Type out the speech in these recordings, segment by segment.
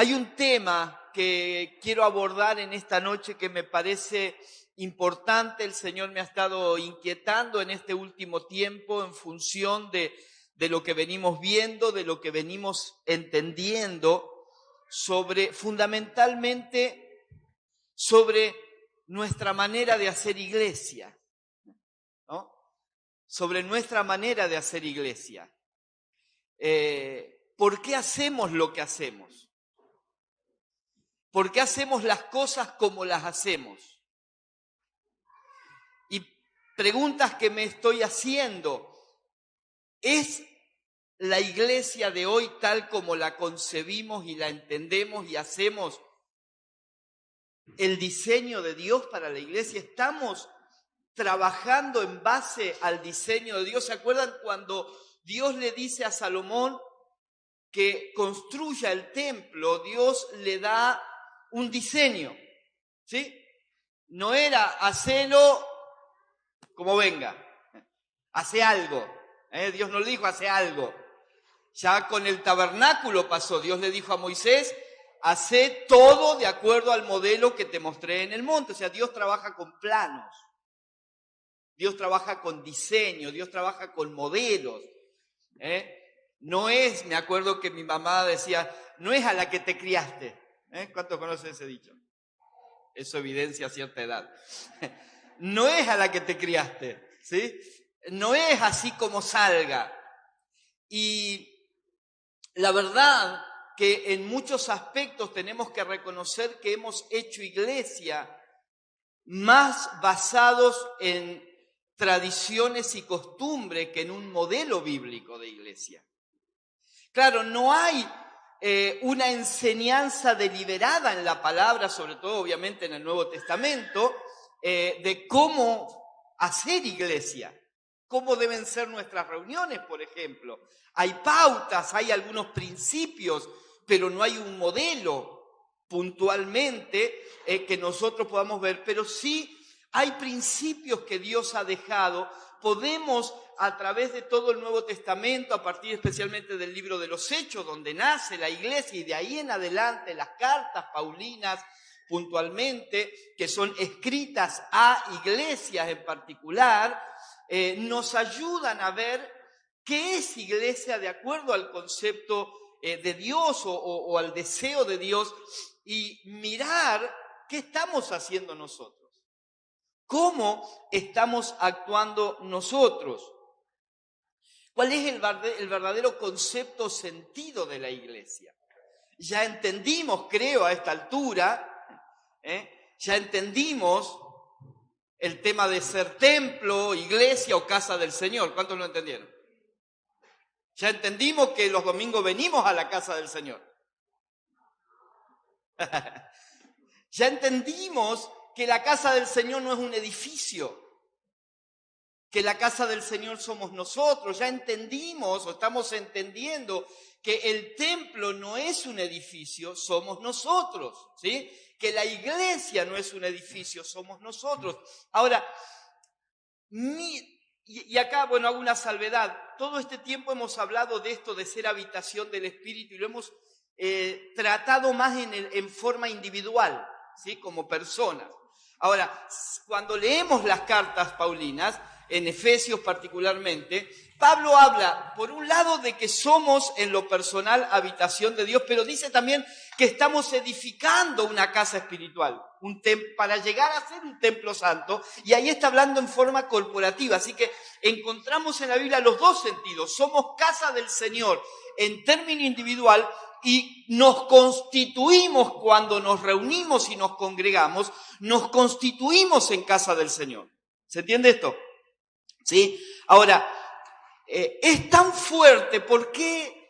Hay un tema que quiero abordar en esta noche que me parece importante. El Señor me ha estado inquietando en este último tiempo en función de lo que venimos viendo, de lo que venimos entendiendo fundamentalmente sobre nuestra manera de hacer iglesia, ¿no? Sobre nuestra manera de hacer iglesia. ¿Por qué hacemos lo que hacemos? ¿Por qué hacemos las cosas como las hacemos? Y preguntas que me estoy haciendo. ¿Es la iglesia de hoy tal como la concebimos y la entendemos y hacemos el diseño de Dios para la iglesia? ¿Estamos trabajando en base al diseño de Dios? ¿Se acuerdan cuando Dios le dice a Salomón que construya el templo? Dios le da un diseño, ¿sí? No era hacelo como venga, hace algo. Dios no le dijo hace algo. Ya con el tabernáculo pasó. Dios le dijo a Moisés, hace todo de acuerdo al modelo que te mostré en el monte. O sea, Dios trabaja con planos. Dios trabaja con diseño, Dios trabaja con modelos. No es, me acuerdo que mi mamá decía, no es a la que te criaste. ¿Cuántos conocen ese dicho? Eso evidencia cierta edad. No es a la que te criaste, ¿sí? No es así como salga. Y la verdad que en muchos aspectos tenemos que reconocer que hemos hecho iglesia más basados en tradiciones y costumbres que en un modelo bíblico de iglesia. Claro, no hay una enseñanza deliberada en la palabra, sobre todo obviamente en el Nuevo Testamento, de cómo hacer iglesia, cómo deben ser nuestras reuniones, por ejemplo. Hay pautas, hay algunos principios, pero no hay un modelo puntualmente que nosotros podamos ver, pero sí hay principios que Dios ha dejado. Podemos, a través de todo el Nuevo Testamento, a partir especialmente del libro de los Hechos, donde nace la iglesia, y de ahí en adelante las cartas paulinas, puntualmente, que son escritas a iglesias en particular, nos ayudan a ver qué es iglesia de acuerdo al concepto de Dios o al deseo de Dios, y mirar qué estamos haciendo nosotros. ¿Cómo estamos actuando nosotros? ¿Cuál es el verdadero concepto o sentido de la iglesia? Ya entendimos, creo, a esta altura, ya entendimos el tema de ser templo, iglesia o casa del Señor. ¿Cuántos lo entendieron? Ya entendimos que los domingos venimos a la casa del Señor. Ya entendimos que la casa del Señor no es un edificio, que la casa del Señor somos nosotros. Ya entendimos o estamos entendiendo que el templo no es un edificio, somos nosotros, ¿sí? Que la iglesia no es un edificio, somos nosotros. Ahora, y acá, bueno, hago una salvedad. Todo este tiempo hemos hablado de esto de ser habitación del Espíritu y lo hemos tratado más en forma individual, ¿sí? Como personas. Ahora, cuando leemos las cartas paulinas, en Efesios particularmente, Pablo habla, por un lado, de que somos en lo personal habitación de Dios, pero dice también que estamos edificando una casa espiritual, para llegar a ser un templo santo, y ahí está hablando en forma corporativa. Así que encontramos en la Biblia los dos sentidos. Somos casa del Señor en término individual, y nos constituimos cuando nos reunimos y nos congregamos, nos constituimos en casa del Señor. ¿Se entiende esto? ¿Sí? Ahora, es tan fuerte, ¿por qué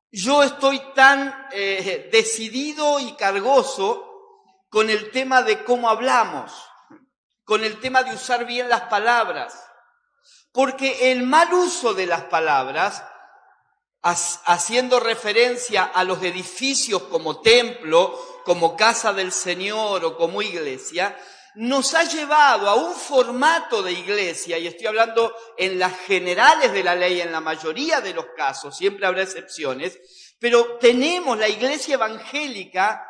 yo estoy tan decidido y cargoso con el tema de cómo hablamos, con el tema de usar bien las palabras? Porque el mal uso de las palabras, haciendo referencia a los edificios como templo, como casa del Señor o como iglesia, nos ha llevado a un formato de iglesia, y estoy hablando en las generales de la ley, en la mayoría de los casos, siempre habrá excepciones, pero tenemos la iglesia evangélica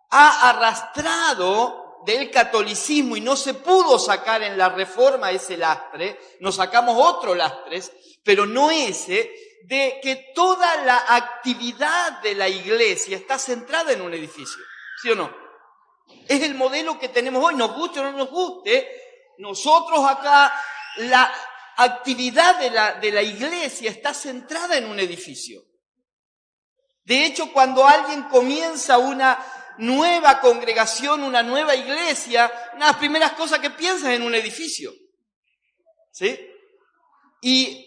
ha arrastrado del catolicismo y no se pudo sacar en la reforma ese lastre, nos sacamos otro lastres, pero no ese, de que toda la actividad de la iglesia está centrada en un edificio, ¿sí o no? Es el modelo que tenemos hoy, nos guste o no nos guste, nosotros acá, la actividad de la iglesia está centrada en un edificio. De hecho, cuando alguien comienza una nueva congregación, una nueva iglesia, una de las primeras cosas que piensa es en un edificio, ¿sí? Y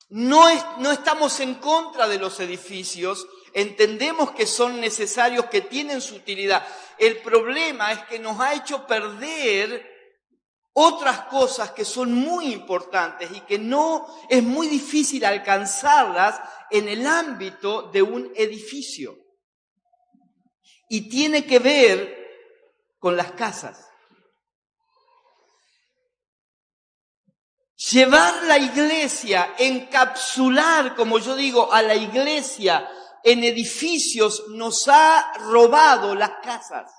no estamos en contra de los edificios, entendemos que son necesarios, que tienen su utilidad. El problema es que nos ha hecho perder otras cosas que son muy importantes y que no es muy difícil alcanzarlas en el ámbito de un edificio. Y tiene que ver con las casas. Llevar la iglesia, encapsular, como yo digo, a la iglesia en edificios nos ha robado las casas.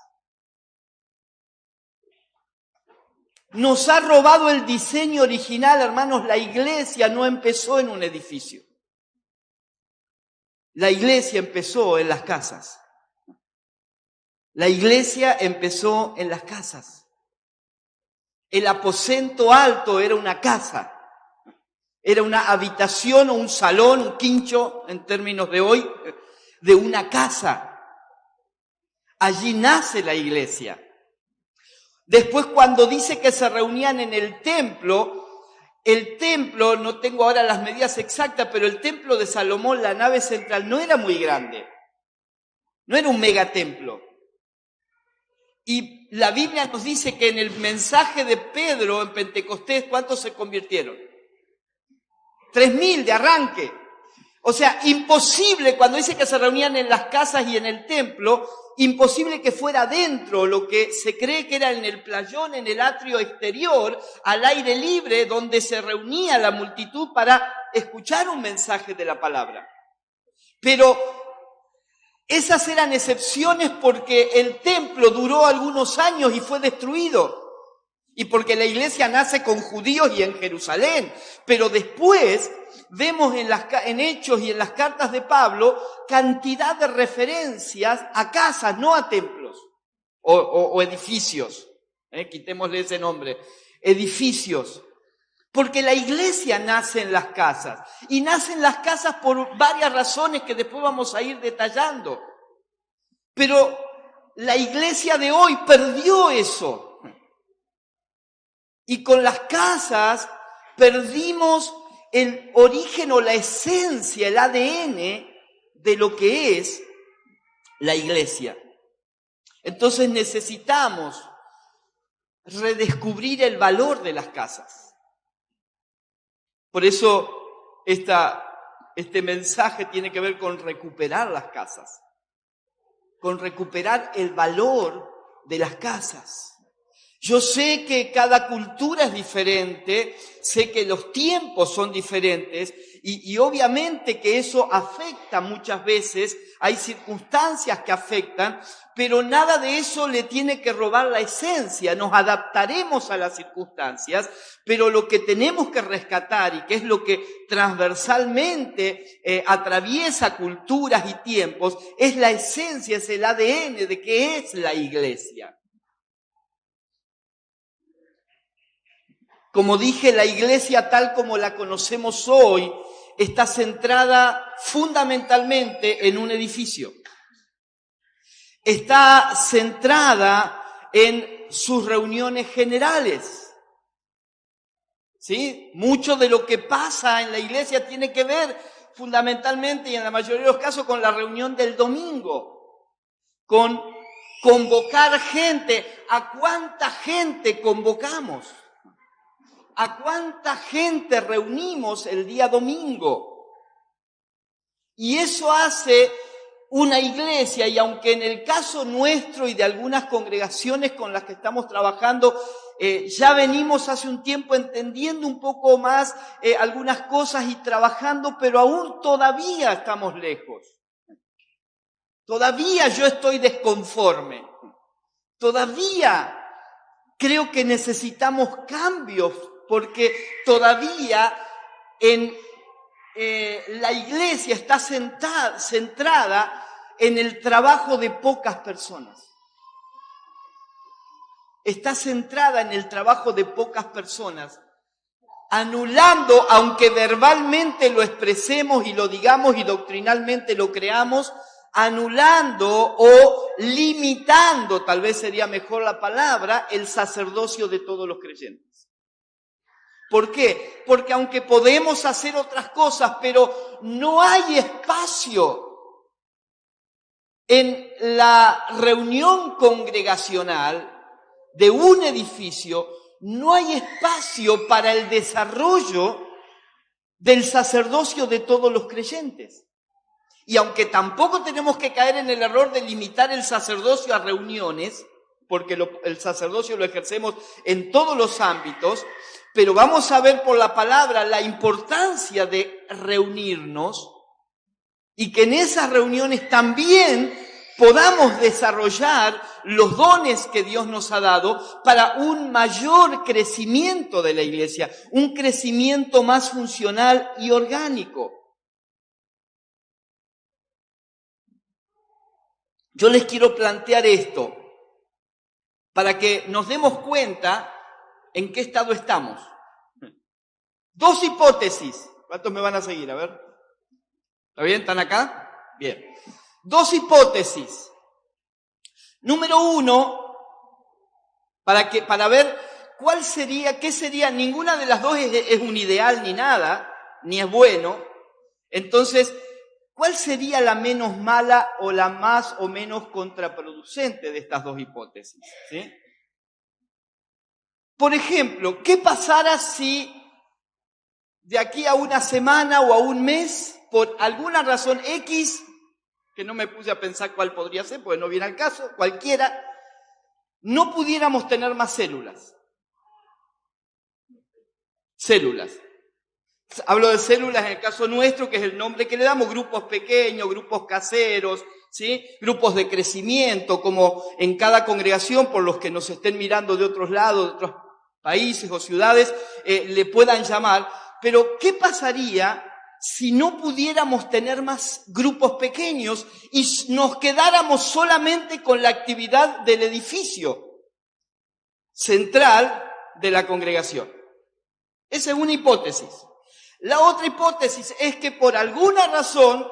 Nos ha robado el diseño original, hermanos. La iglesia no empezó en un edificio. La iglesia empezó en las casas. La iglesia empezó en las casas. El aposento alto era una casa. Era una habitación o un salón, un quincho, en términos de hoy, de una casa. Allí nace la iglesia. Después, cuando dice que se reunían en el templo, no tengo ahora las medidas exactas, pero el templo de Salomón, la nave central, no era muy grande. No era un megatemplo. Y la Biblia nos dice que en el mensaje de Pedro en Pentecostés, ¿cuántos se convirtieron? 3.000 de arranque. O sea, imposible, cuando dice que se reunían en las casas y en el templo, imposible que fuera dentro, lo que se cree que era en el playón, en el atrio exterior, al aire libre, donde se reunía la multitud para escuchar un mensaje de la palabra. Pero esas eran excepciones porque el templo duró algunos años y fue destruido. Y porque la iglesia nace con judíos y en Jerusalén. Pero después vemos en Hechos y en las cartas de Pablo cantidad de referencias a casas, no a templos o edificios. Quitémosle ese nombre. Edificios. Porque la iglesia nace en las casas. Y nace en las casas por varias razones que después vamos a ir detallando. Pero la iglesia de hoy perdió eso. Y con las casas perdimos el origen o la esencia, el ADN de lo que es la iglesia. Entonces necesitamos redescubrir el valor de las casas. Por eso este mensaje tiene que ver con recuperar las casas, con recuperar el valor de las casas. Yo sé que cada cultura es diferente, sé que los tiempos son diferentes y obviamente que eso afecta muchas veces, hay circunstancias que afectan, pero nada de eso le tiene que robar la esencia. Nos adaptaremos a las circunstancias, pero lo que tenemos que rescatar y que es lo que transversalmente atraviesa culturas y tiempos es la esencia, es el ADN de qué es la iglesia. Como dije, la iglesia tal como la conocemos hoy está centrada fundamentalmente en un edificio. Está centrada en sus reuniones generales. ¿Sí? Mucho de lo que pasa en la iglesia tiene que ver fundamentalmente y en la mayoría de los casos con la reunión del domingo, con convocar gente. ¿A cuánta gente convocamos? ¿A cuánta gente reunimos el día domingo? Y eso hace una iglesia, y aunque en el caso nuestro y de algunas congregaciones con las que estamos trabajando, ya venimos hace un tiempo entendiendo un poco más algunas cosas y trabajando, pero aún todavía estamos lejos. Todavía yo estoy desconforme. Todavía creo que necesitamos cambios, porque todavía la iglesia está centrada en el trabajo de pocas personas. Está centrada en el trabajo de pocas personas, anulando, aunque verbalmente lo expresemos y lo digamos y doctrinalmente lo creamos, anulando o limitando, tal vez sería mejor la palabra, el sacerdocio de todos los creyentes. ¿Por qué? Porque aunque podemos hacer otras cosas, pero no hay espacio en la reunión congregacional de un edificio, no hay espacio para el desarrollo del sacerdocio de todos los creyentes. Y aunque tampoco tenemos que caer en el error de limitar el sacerdocio a reuniones, porque el sacerdocio lo ejercemos en todos los ámbitos, pero vamos a ver por la palabra la importancia de reunirnos y que en esas reuniones también podamos desarrollar los dones que Dios nos ha dado para un mayor crecimiento de la iglesia, un crecimiento más funcional y orgánico. Yo les quiero plantear esto para que nos demos cuenta en qué estado estamos. Dos hipótesis. ¿Cuántos me van a seguir? A ver. ¿Está bien? ¿Están acá? Bien. Dos hipótesis. Número uno, para ver qué sería, ninguna de las dos es un ideal ni nada, ni es bueno. Entonces, ¿cuál sería la menos mala o la más o menos contraproducente de estas dos hipótesis? ¿Sí? Por ejemplo, ¿qué pasara si de aquí a una semana o a un mes, por alguna razón X, que no me puse a pensar cuál podría ser, porque no viene al caso, cualquiera, no pudiéramos tener más células? Células. Hablo de células en el caso nuestro, que es el nombre que le damos, grupos pequeños, grupos caseros, ¿sí? Grupos de crecimiento, como en cada congregación, por los que nos estén mirando de otros lados, de otros países o ciudades, le puedan llamar. Pero, ¿qué pasaría si no pudiéramos tener más grupos pequeños y nos quedáramos solamente con la actividad del edificio central de la congregación? Esa es una hipótesis. La otra hipótesis es que por alguna razón,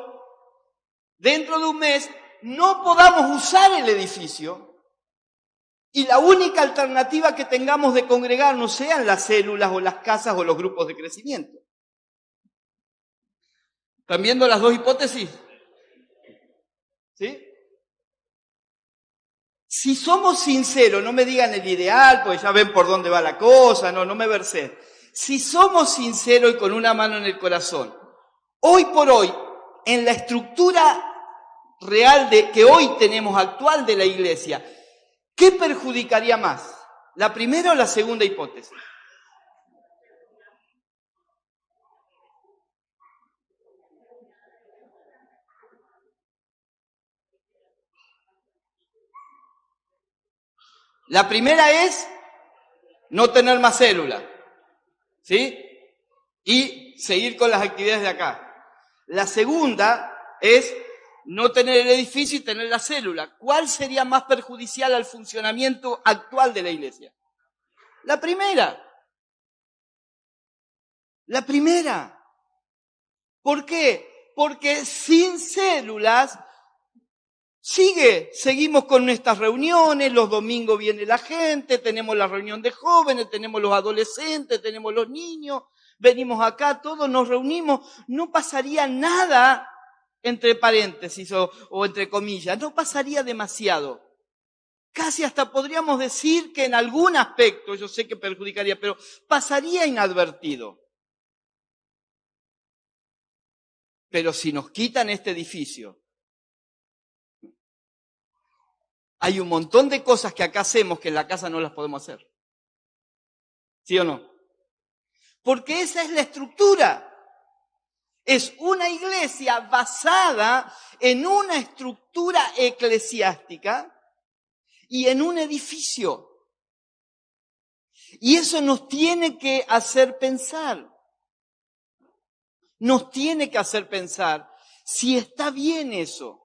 dentro de un mes, no podamos usar el edificio y la única alternativa que tengamos de congregarnos sean las células o las casas o los grupos de crecimiento. ¿Están viendo las dos hipótesis? ¿Sí? Si somos sinceros, no me digan el ideal, porque ya ven por dónde va la cosa, no me versé. Si somos sinceros y con una mano en el corazón, hoy por hoy, en la estructura real que hoy tenemos actual de la iglesia, ¿qué perjudicaría más? ¿La primera o la segunda hipótesis? La primera es no tener más célula, ¿sí? Y seguir con las actividades de acá. La segunda es no tener el edificio y tener la célula. ¿Cuál sería más perjudicial al funcionamiento actual de la iglesia? La primera. La primera. ¿Por qué? Porque sin células seguimos con nuestras reuniones, los domingos viene la gente, tenemos la reunión de jóvenes, tenemos los adolescentes, tenemos los niños, venimos acá, todos nos reunimos, no pasaría nada, entre paréntesis o entre comillas, no pasaría demasiado. Casi hasta podríamos decir que en algún aspecto, yo sé que perjudicaría, pero pasaría inadvertido. Pero si nos quitan este edificio, hay un montón de cosas que acá hacemos que en la casa no las podemos hacer. ¿Sí o no? Porque esa es la estructura. Es una iglesia basada en una estructura eclesiástica y en un edificio. Y eso nos tiene que hacer pensar. Nos tiene que hacer pensar si está bien eso,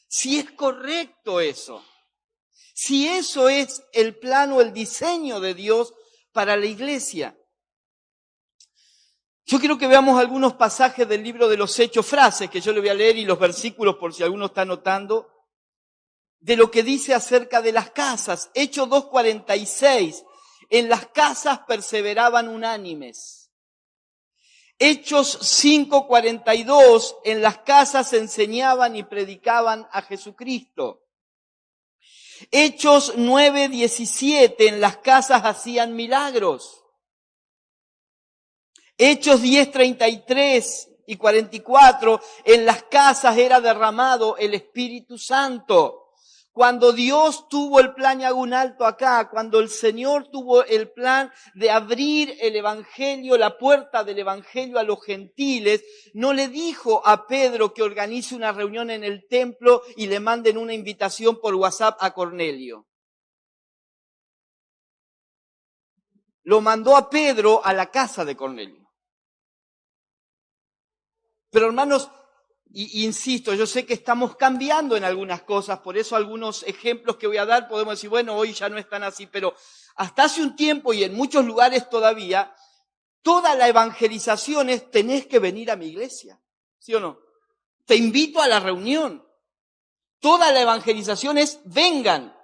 si es correcto eso, si eso es el plano, el diseño de Dios para la iglesia. Yo quiero que veamos algunos pasajes del libro de los Hechos, frases que yo le voy a leer y los versículos por si alguno está anotando, de lo que dice acerca de las casas. Hechos 2:46, en las casas perseveraban unánimes. Hechos 5:42, en las casas enseñaban y predicaban a Jesucristo. Hechos 9:17, en las casas hacían milagros. Hechos 10:33 y 44, en las casas era derramado el Espíritu Santo. Cuando Dios tuvo el plan, y hago un alto acá, cuando el Señor tuvo el plan de abrir el Evangelio, la puerta del Evangelio a los gentiles, no le dijo a Pedro que organice una reunión en el templo y le manden una invitación por WhatsApp a Cornelio. Lo mandó a Pedro a la casa de Cornelio. Pero hermanos, insisto, yo sé que estamos cambiando en algunas cosas, por eso algunos ejemplos que voy a dar podemos decir, bueno, hoy ya no están así, pero hasta hace un tiempo y en muchos lugares todavía, toda la evangelización es tenés que venir a mi iglesia, ¿sí o no? Te invito a la reunión. Toda la evangelización es vengan,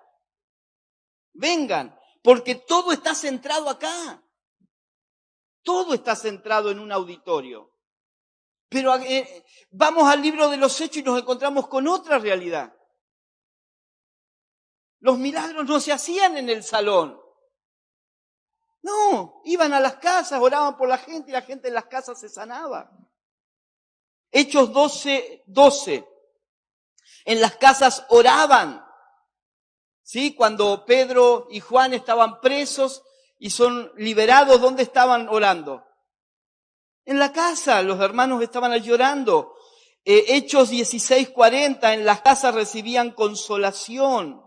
porque todo está centrado acá. Todo está centrado en un auditorio. Pero vamos al libro de los Hechos y nos encontramos con otra realidad. Los milagros no se hacían en el salón. No, iban a las casas, oraban por la gente y la gente en las casas se sanaba. Hechos 12. En las casas oraban. ¿Sí? Cuando Pedro y Juan estaban presos y son liberados, ¿dónde estaban orando? En la casa, los hermanos estaban llorando. Hechos 16:40, en las casas recibían consolación.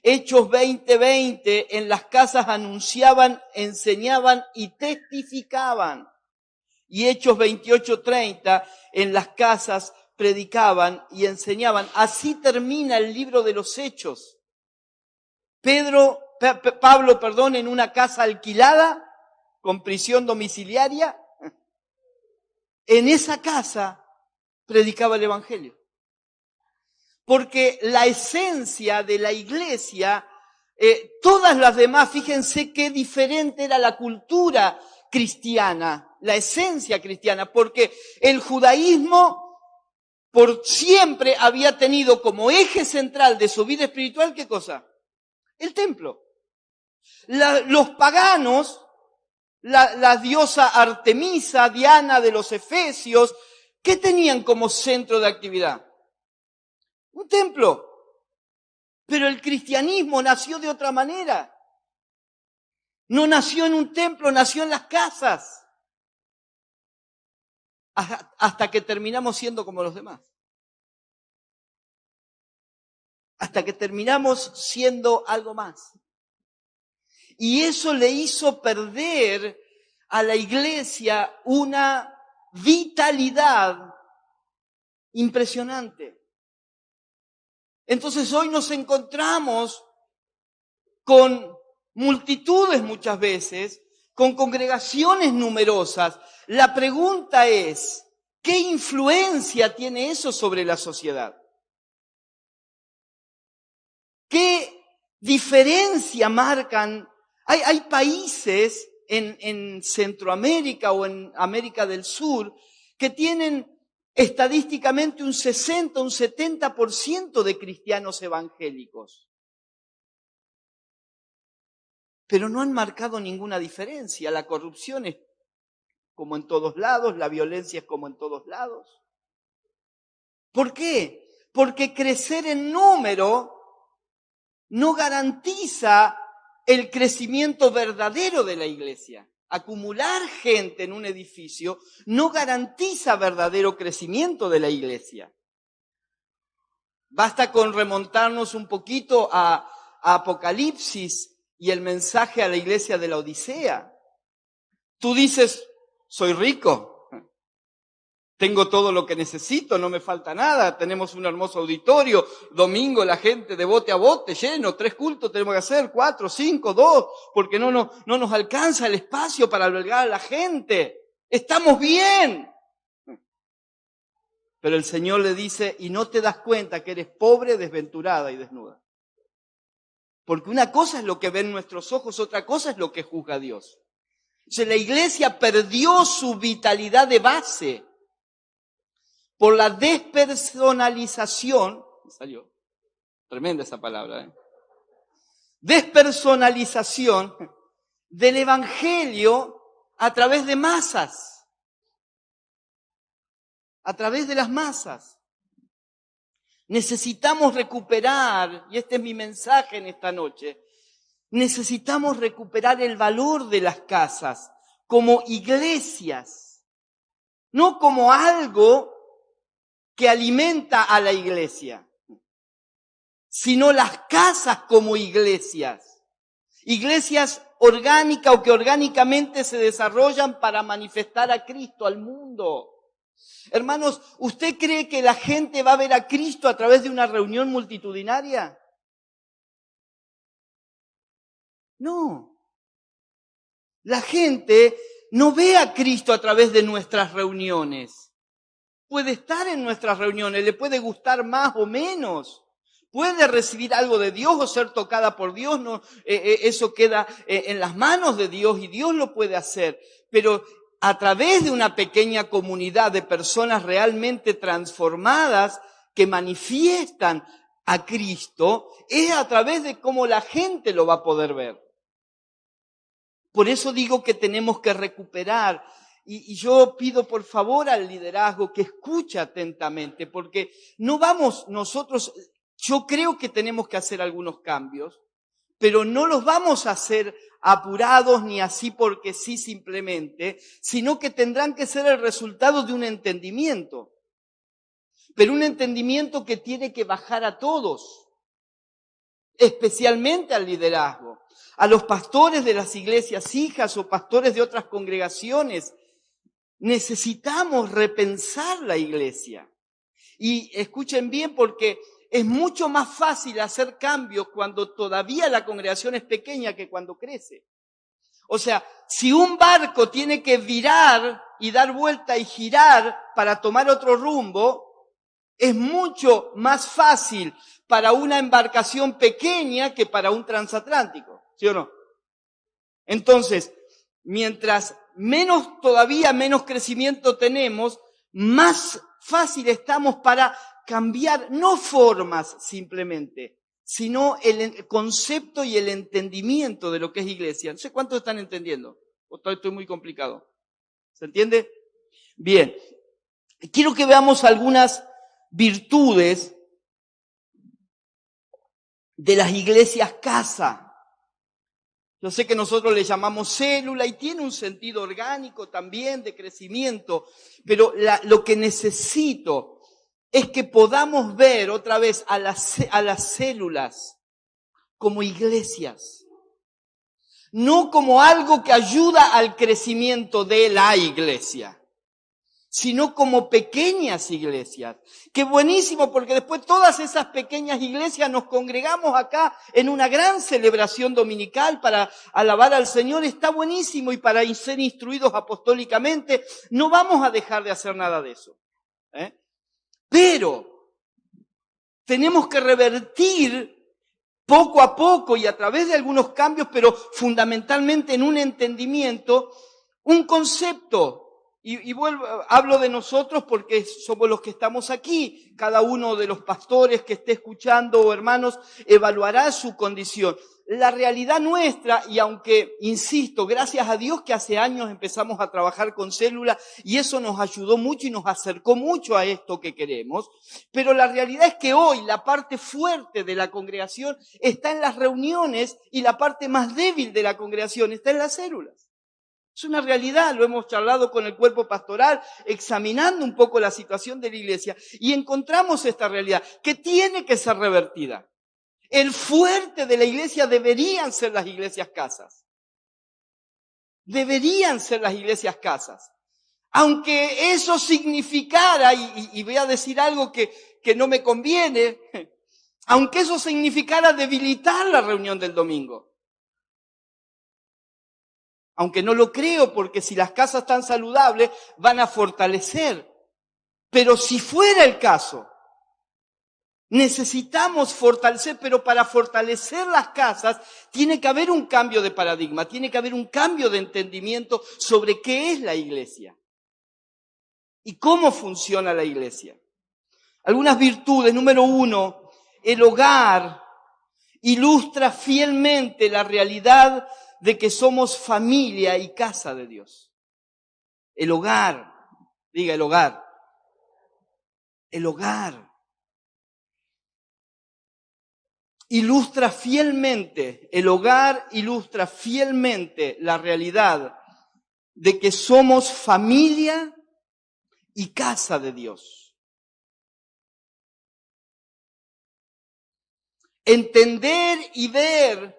Hechos 20:20, en las casas anunciaban, enseñaban y testificaban. Y Hechos 28:30, en las casas predicaban y enseñaban. Así termina el libro de los Hechos. Pablo, en una casa alquilada, con prisión domiciliaria. En esa casa predicaba el Evangelio. Porque la esencia de la iglesia, todas las demás, fíjense qué diferente era la cultura cristiana, la esencia cristiana, porque el judaísmo por siempre había tenido como eje central de su vida espiritual, ¿qué cosa? El templo. Los paganos, la diosa Artemisa, Diana de los Efesios, ¿qué tenían como centro de actividad? Un templo. Pero el cristianismo nació de otra manera. No nació en un templo, nació en las casas. Hasta que terminamos siendo como los demás. Hasta que terminamos siendo algo más. Y eso le hizo perder a la iglesia una vitalidad impresionante. Entonces hoy nos encontramos con multitudes muchas veces, con congregaciones numerosas. La pregunta es, ¿qué influencia tiene eso sobre la sociedad? ¿Qué diferencia marcan? Hay países en Centroamérica o en América del Sur que tienen estadísticamente un 60, un 70% de cristianos evangélicos. Pero no han marcado ninguna diferencia. La corrupción es como en todos lados, la violencia es como en todos lados. ¿Por qué? Porque crecer en número no garantiza el crecimiento verdadero de la iglesia. Acumular gente en un edificio no garantiza verdadero crecimiento de la iglesia. Basta con remontarnos un poquito a Apocalipsis y el mensaje a la iglesia de la Odisea. Tú dices, soy rico, tengo todo lo que necesito, no me falta nada, tenemos un hermoso auditorio, domingo la gente de bote a bote, lleno, 3 cultos tenemos que hacer, 4, 5, 2, porque no nos alcanza el espacio para albergar a la gente. Estamos bien. Pero el Señor le dice, y no te das cuenta que eres pobre, desventurada y desnuda. Porque una cosa es lo que ven nuestros ojos, otra cosa es lo que juzga Dios. O sea, la iglesia perdió su vitalidad de base por la despersonalización, me salió tremenda esa palabra, despersonalización del evangelio a través de masas, a través de las masas. Necesitamos recuperar, y este es mi mensaje en esta noche, necesitamos recuperar el valor de las casas como iglesias, no como algo que alimenta a la iglesia, sino las casas como iglesias. Iglesias orgánicas o que orgánicamente se desarrollan para manifestar a Cristo al mundo. Hermanos, ¿usted cree que la gente va a ver a Cristo a través de una reunión multitudinaria? No. La gente no ve a Cristo a través de nuestras reuniones. Puede estar en nuestras reuniones, le puede gustar más o menos, puede recibir algo de Dios o ser tocada por Dios, no, eso queda en las manos de Dios y Dios lo puede hacer, pero a través de una pequeña comunidad de personas realmente transformadas que manifiestan a Cristo, es a través de cómo la gente lo va a poder ver. Por eso digo que tenemos que recuperar. Y yo pido por favor al liderazgo que escuche atentamente, porque no vamos nosotros, yo creo que tenemos que hacer algunos cambios, pero no los vamos a hacer apurados ni así porque sí simplemente, sino que tendrán que ser el resultado de un entendimiento. Pero un entendimiento que tiene que bajar a todos, especialmente al liderazgo, a los pastores de las iglesias hijas o pastores de otras congregaciones. Necesitamos repensar la iglesia. Y escuchen bien, porque es mucho más fácil hacer cambios cuando todavía la congregación es pequeña que cuando crece. O sea, si un barco tiene que virar y dar vuelta y girar para tomar otro rumbo, es mucho más fácil para una embarcación pequeña que para un transatlántico, ¿sí o no? Entonces, mientras todavía menos crecimiento tenemos, más fácil estamos para cambiar, no formas simplemente, sino el concepto y el entendimiento de lo que es iglesia. No sé cuántos están entendiendo, o estoy muy complicado. ¿Se entiende? Bien, quiero que veamos algunas virtudes de las iglesias casa. Yo sé que nosotros le llamamos célula y tiene un sentido orgánico también de crecimiento, pero lo que necesito es que podamos ver otra vez a las células como iglesias, no como algo que ayuda al crecimiento de la iglesia, sino como pequeñas iglesias. Qué buenísimo, porque después todas esas pequeñas iglesias nos congregamos acá en una gran celebración dominical para alabar al Señor. Está buenísimo, y para ser instruidos apostólicamente no vamos a dejar de hacer nada de eso. Pero tenemos que revertir poco a poco y a través de algunos cambios, pero fundamentalmente en un entendimiento, un concepto. hablo de nosotros porque somos los que estamos aquí. Cada uno de los pastores que esté escuchando o hermanos evaluará su condición. La realidad nuestra, y aunque, insisto, gracias a Dios que hace años empezamos a trabajar con células y eso nos ayudó mucho y nos acercó mucho a esto que queremos, pero la realidad es que hoy la parte fuerte de la congregación está en las reuniones y la parte más débil de la congregación está en las células. Es una realidad, lo hemos charlado con el cuerpo pastoral, examinando un poco la situación de la iglesia y encontramos esta realidad que tiene que ser revertida. El fuerte de la iglesia deberían ser las iglesias casas. Deberían ser las iglesias casas. Aunque eso significara, y voy a decir algo que no me conviene, aunque eso significara debilitar la reunión del domingo. Aunque no lo creo, porque si las casas están saludables, van a fortalecer. Pero si fuera el caso, necesitamos fortalecer, pero para fortalecer las casas tiene que haber un cambio de paradigma, tiene que haber un cambio de entendimiento sobre qué es la iglesia y cómo funciona la iglesia. Algunas virtudes. Número 1, el hogar ilustra fielmente la realidad de que somos familia y casa de Dios. El hogar, diga el hogar. El hogar ilustra fielmente, el hogar ilustra fielmente la realidad de que somos familia y casa de Dios. Entender y ver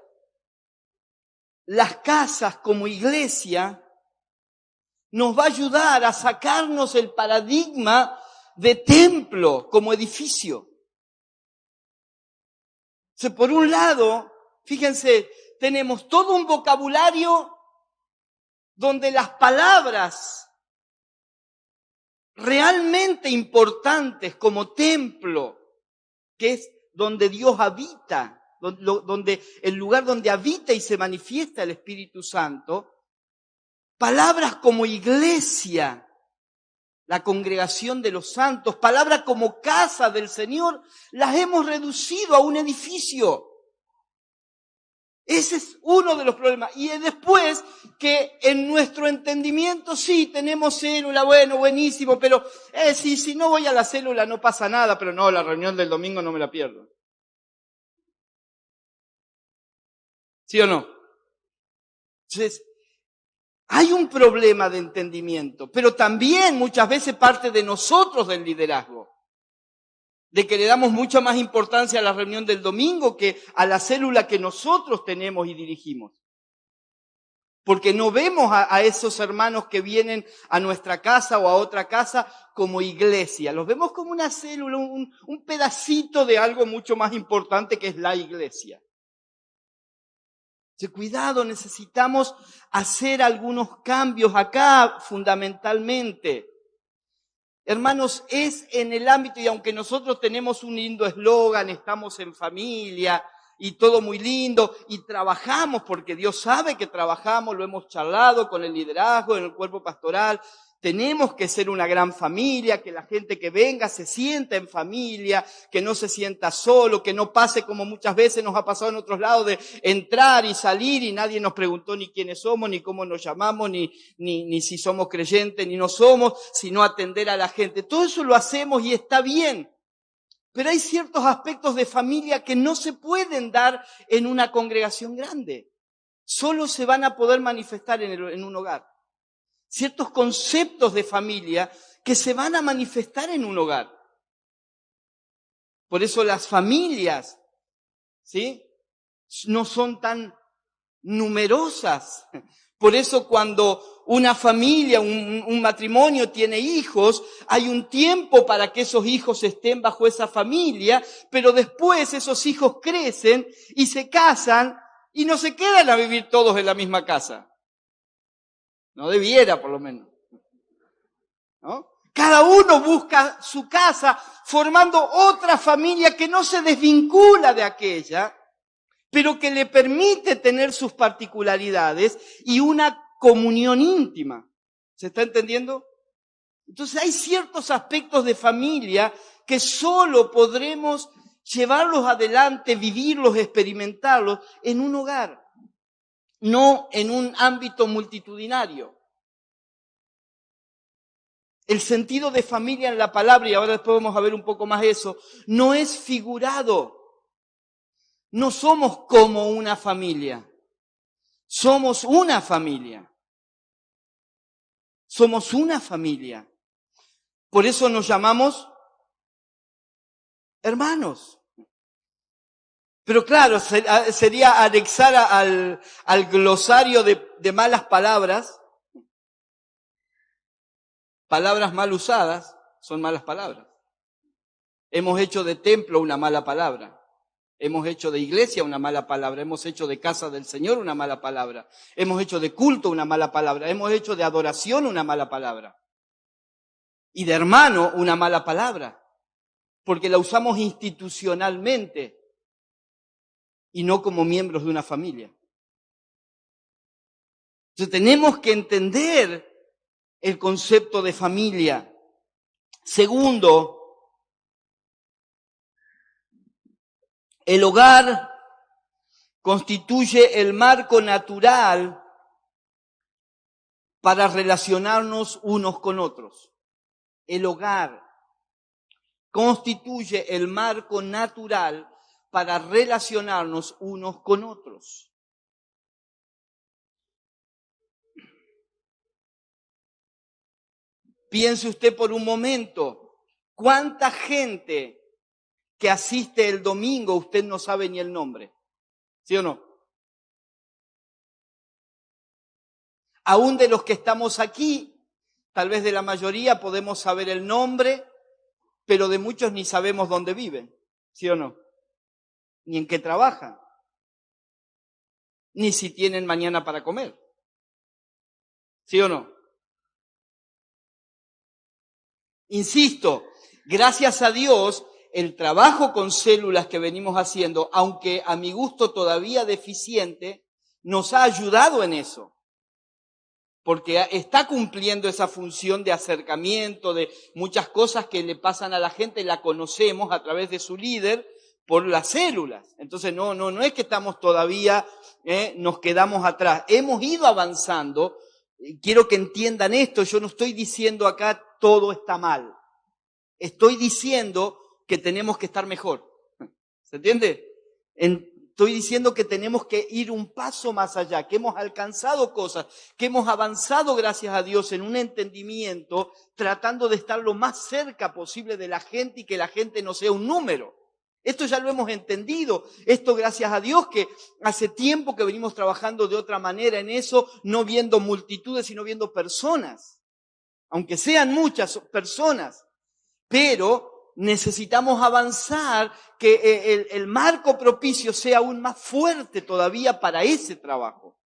las casas como iglesia nos va a ayudar a sacarnos el paradigma de templo como edificio. O sea, por un lado, fíjense, tenemos todo un vocabulario donde las palabras realmente importantes como templo, que es donde Dios habita, donde el lugar donde habita y se manifiesta el Espíritu Santo, palabras como iglesia, la congregación de los santos, palabras como casa del Señor, las hemos reducido a un edificio. Ese es uno de los problemas. Y después que en nuestro entendimiento sí tenemos célula, bueno, buenísimo, pero si no voy a la célula no pasa nada, pero no, la reunión del domingo no me la pierdo. ¿Sí o no? Entonces, hay un problema de entendimiento, pero también muchas veces parte de nosotros del liderazgo, de que le damos mucha más importancia a la reunión del domingo que a la célula que nosotros tenemos y dirigimos. Porque no vemos a esos hermanos que vienen a nuestra casa o a otra casa como iglesia, los vemos como una célula, un pedacito de algo mucho más importante que es la iglesia. Cuidado, necesitamos hacer algunos cambios acá fundamentalmente. Hermanos, es en el ámbito, y aunque nosotros tenemos un lindo eslogan, estamos en familia y todo muy lindo, y trabajamos porque Dios sabe que trabajamos, lo hemos charlado con el liderazgo, en el cuerpo pastoral, tenemos que ser una gran familia, que la gente que venga se sienta en familia, que no se sienta solo, que no pase como muchas veces nos ha pasado en otros lados de entrar y salir y nadie nos preguntó ni quiénes somos, ni cómo nos llamamos, ni si somos creyentes, ni no somos, sino atender a la gente. Todo eso lo hacemos y está bien. Pero hay ciertos aspectos de familia que no se pueden dar en una congregación grande. Solo se van a poder manifestar en un hogar. Ciertos conceptos de familia que se van a manifestar en un hogar. Por eso las familias, ¿sí?, no son tan numerosas. Por eso cuando una familia, un matrimonio tiene hijos, hay un tiempo para que esos hijos estén bajo esa familia, pero después esos hijos crecen y se casan y no se quedan a vivir todos en la misma casa. No debiera, por lo menos, ¿no? Cada uno busca su casa formando otra familia que no se desvincula de aquella, pero que le permite tener sus particularidades y una comunión íntima. ¿Se está entendiendo? Entonces hay ciertos aspectos de familia que solo podremos llevarlos adelante, vivirlos, experimentarlos en un hogar, no en un ámbito multitudinario. El sentido de familia en la palabra, y ahora después vamos a ver un poco más eso, no es figurado. No somos como una familia. Somos una familia. Somos una familia. Por eso nos llamamos hermanos. Pero claro, sería anexar al glosario de malas palabras. Palabras mal usadas son malas palabras. Hemos hecho de templo una mala palabra. Hemos hecho de iglesia una mala palabra. Hemos hecho de casa del Señor una mala palabra. Hemos hecho de culto una mala palabra. Hemos hecho de adoración una mala palabra. Y de hermano una mala palabra. Porque la usamos institucionalmente y no como miembros de una familia. Entonces tenemos que entender el concepto de familia. Segundo, el hogar constituye el marco natural para relacionarnos unos con otros. El hogar constituye el marco natural para relacionarnos unos con otros. Piense usted por un momento, ¿cuánta gente que asiste el domingo usted no sabe ni el nombre? ¿Sí o no? Aún de los que estamos aquí, tal vez de la mayoría podemos saber el nombre, pero de muchos ni sabemos dónde viven. ¿Sí o no? Ni en qué trabajan. Ni si tienen mañana para comer. ¿Sí o no? Insisto, gracias a Dios, el trabajo con células que venimos haciendo, aunque a mi gusto todavía deficiente, nos ha ayudado en eso. Porque está cumpliendo esa función de acercamiento, de muchas cosas que le pasan a la gente, la conocemos a través de su líder por las células. Entonces no es que estamos todavía, nos quedamos atrás. Hemos ido avanzando. Quiero que entiendan esto, yo no estoy diciendo acá todo está mal. Estoy diciendo que tenemos que estar mejor. ¿Se entiende? Estoy diciendo que tenemos que ir un paso más allá, que hemos alcanzado cosas, que hemos avanzado gracias a Dios en un entendimiento, tratando de estar lo más cerca posible de la gente y que la gente no sea un número. Esto ya lo hemos entendido. Esto gracias a Dios que hace tiempo que venimos trabajando de otra manera en eso, no viendo multitudes, sino viendo personas. Aunque sean muchas personas. Pero necesitamos avanzar, que el marco propicio sea aún más fuerte todavía para ese trabajo.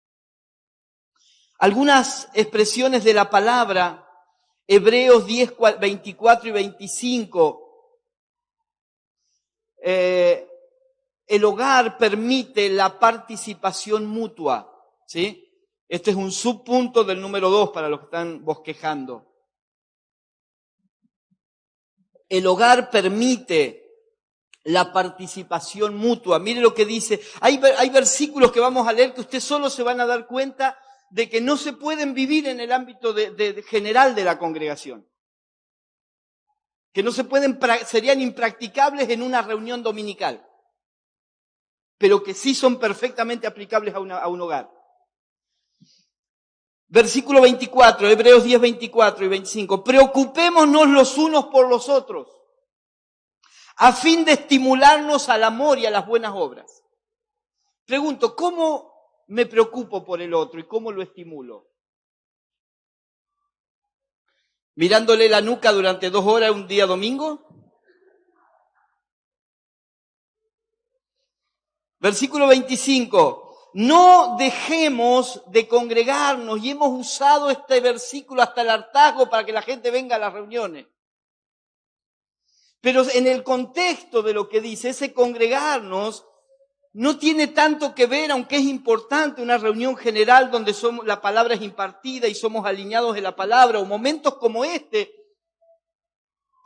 Algunas expresiones de la palabra, Hebreos 10, 24 y 25. El hogar permite la participación mutua, ¿sí? Este es un subpunto del número 2 para los que están bosquejando. El hogar permite la participación mutua. Mire lo que dice. Hay versículos que vamos a leer que ustedes solo se van a dar cuenta de que no se pueden vivir en el ámbito general de la congregación. Que no se pueden, serían impracticables en una reunión dominical. Pero que sí son perfectamente aplicables a un hogar. Versículo 24, Hebreos 10, 24 y 25. Preocupémonos los unos por los otros, a fin de estimularnos al amor y a las buenas obras. Pregunto, ¿cómo me preocupo por el otro y cómo lo estimulo? ¿Mirándole la nuca durante 2 horas un día domingo? Versículo 25. No dejemos de congregarnos, y hemos usado este versículo hasta el hartazgo para que la gente venga a las reuniones. Pero en el contexto de lo que dice, ese congregarnos no tiene tanto que ver, aunque es importante una reunión general donde la palabra es impartida y somos alineados en la palabra, o momentos como este,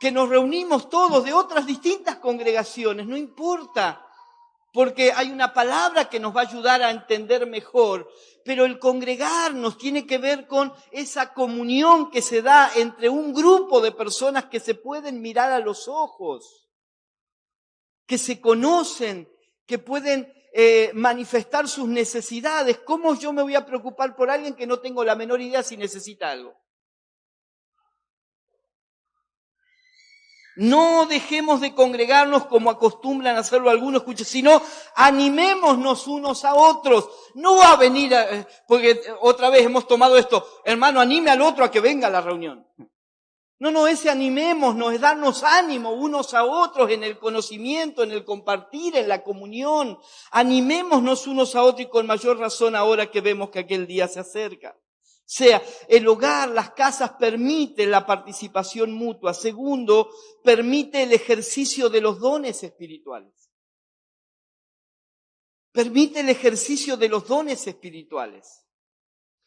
que nos reunimos todos de otras distintas congregaciones, no importa. Porque hay una palabra que nos va a ayudar a entender mejor, pero el congregarnos tiene que ver con esa comunión que se da entre un grupo de personas que se pueden mirar a los ojos, que se conocen, que pueden manifestar sus necesidades. ¿Cómo yo me voy a preocupar por alguien que no tengo la menor idea si necesita algo? No dejemos de congregarnos como acostumbran a hacerlo algunos, sino animémonos unos a otros. No va a venir, porque otra vez hemos tomado esto, hermano, anime al otro a que venga a la reunión. No, ese animémonos es darnos ánimo unos a otros en el conocimiento, en el compartir, en la comunión. Animémonos unos a otros y con mayor razón ahora que vemos que aquel día se acerca. Sea, el hogar, las casas permiten la participación mutua. Segundo, permite el ejercicio de los dones espirituales. Permite el ejercicio de los dones espirituales.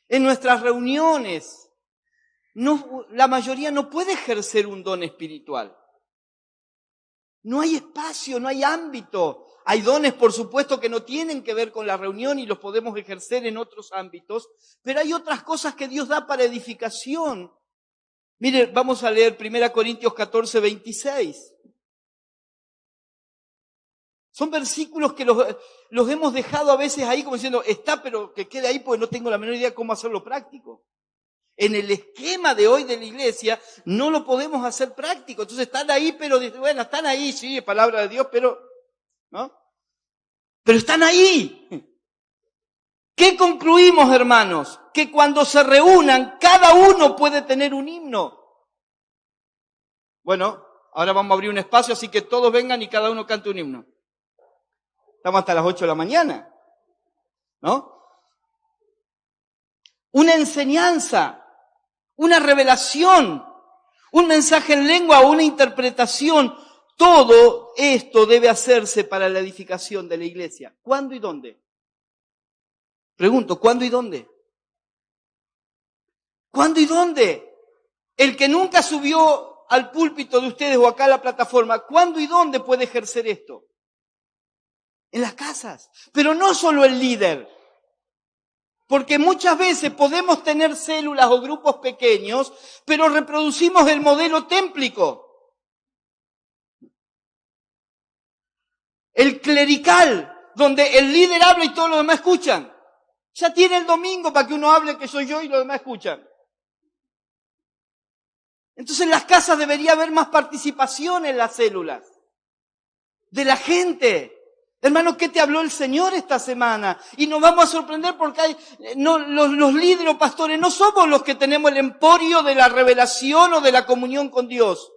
En nuestras reuniones, la mayoría no puede ejercer un don espiritual. No hay espacio, no hay ámbito. Hay dones, por supuesto, que no tienen que ver con la reunión y los podemos ejercer en otros ámbitos, pero hay otras cosas que Dios da para edificación. Mire, vamos a leer 1 Corintios 14, 26. Son versículos que los hemos dejado a veces ahí como diciendo, está, pero que quede ahí porque no tengo la menor idea cómo hacerlo práctico. En el esquema de hoy de la iglesia no lo podemos hacer práctico. Entonces están ahí, pero bueno, están ahí, sí, es palabra de Dios, pero, ¿no? Pero están ahí. ¿Qué concluimos, hermanos? Que cuando se reúnan, cada uno puede tener un himno. Bueno, ahora vamos a abrir un espacio, así que todos vengan y cada uno cante un himno. Estamos hasta las 8 de la mañana, ¿no? Una enseñanza, una revelación, un mensaje en lengua o una interpretación. Todo esto debe hacerse para la edificación de la iglesia. ¿Cuándo y dónde? Pregunto, ¿cuándo y dónde? ¿Cuándo y dónde? El que nunca subió al púlpito de ustedes o acá a la plataforma, ¿cuándo y dónde puede ejercer esto? En las casas. Pero no solo el líder. Porque muchas veces podemos tener células o grupos pequeños, pero reproducimos el modelo témplico. El clerical, donde el líder habla y todos los demás escuchan. Ya tiene el domingo para que uno hable que soy yo y los demás escuchan. Entonces en las casas debería haber más participación en las células. De la gente. Hermano, ¿qué te habló el Señor esta semana? Y nos vamos a sorprender porque los líderes o pastores no somos los que tenemos el emporio de la revelación o de la comunión con Dios.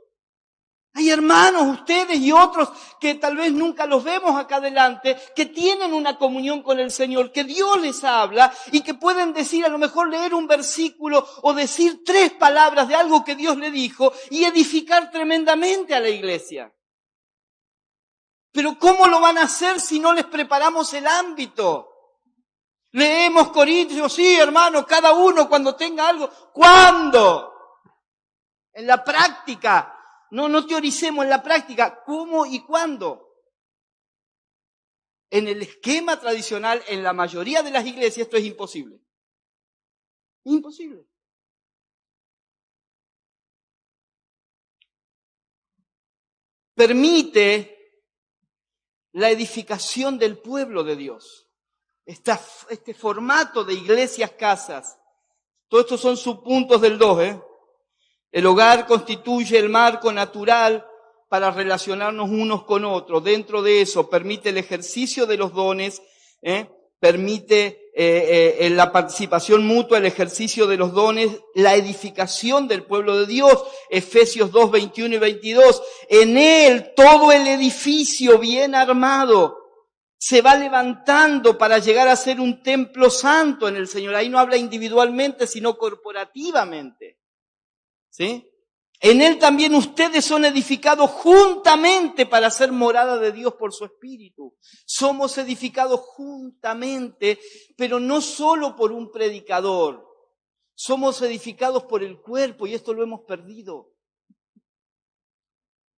Hay hermanos, ustedes y otros que tal vez nunca los vemos acá adelante, que tienen una comunión con el Señor, que Dios les habla y que pueden decir, a lo mejor leer un versículo o decir 3 palabras de algo que Dios le dijo y edificar tremendamente a la iglesia. Pero ¿cómo lo van a hacer si no les preparamos el ámbito? Leemos Corintios, sí, hermano, cada uno cuando tenga algo. ¿Cuándo? En la práctica. No teoricemos en la práctica. ¿Cómo y cuándo? En el esquema tradicional, en la mayoría de las iglesias, esto es imposible. Imposible. Permite la edificación del pueblo de Dios. Este formato de iglesias, casas. Todos estos son subpuntos del 2, El hogar constituye el marco natural para relacionarnos unos con otros. Dentro de eso permite el ejercicio de los dones, permite en la participación mutua, el ejercicio de los dones, la edificación del pueblo de Dios. Efesios 2, 21 y 22. En él todo el edificio bien armado se va levantando para llegar a ser un templo santo en el Señor. Ahí no habla individualmente, sino corporativamente. ¿Sí? En él también ustedes son edificados juntamente para ser morada de Dios por su Espíritu. Somos edificados juntamente, pero no solo por un predicador. Somos edificados por el cuerpo y esto lo hemos perdido.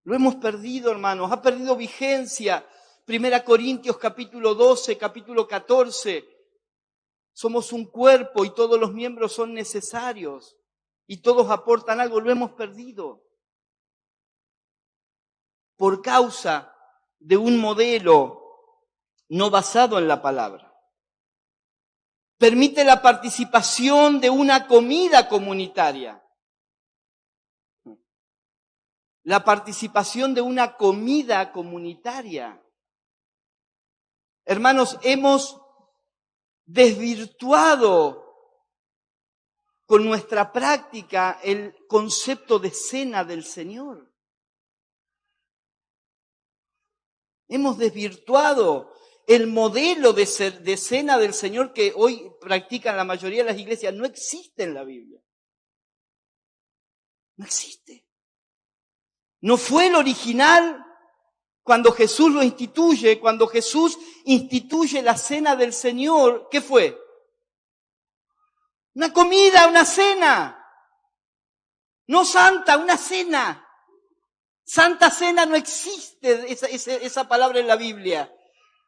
Lo hemos perdido, hermanos, ha perdido vigencia. 1 Corintios capítulo 12, capítulo 14. Somos un cuerpo y todos los miembros son necesarios y todos aportan algo, lo hemos perdido. Por causa de un modelo no basado en la palabra. Permite la participación de una comida comunitaria. La participación de una comida comunitaria. Hermanos, hemos desvirtuado con nuestra práctica el concepto de cena del Señor. Hemos desvirtuado el modelo de cena del Señor que hoy practican la mayoría de las iglesias. No existe en la Biblia. No existe. No fue el original cuando Jesús lo instituye. Cuando Jesús instituye la cena del Señor, ¿qué fue? Una comida, una cena. No santa, una cena. Santa cena no existe esa palabra en la Biblia.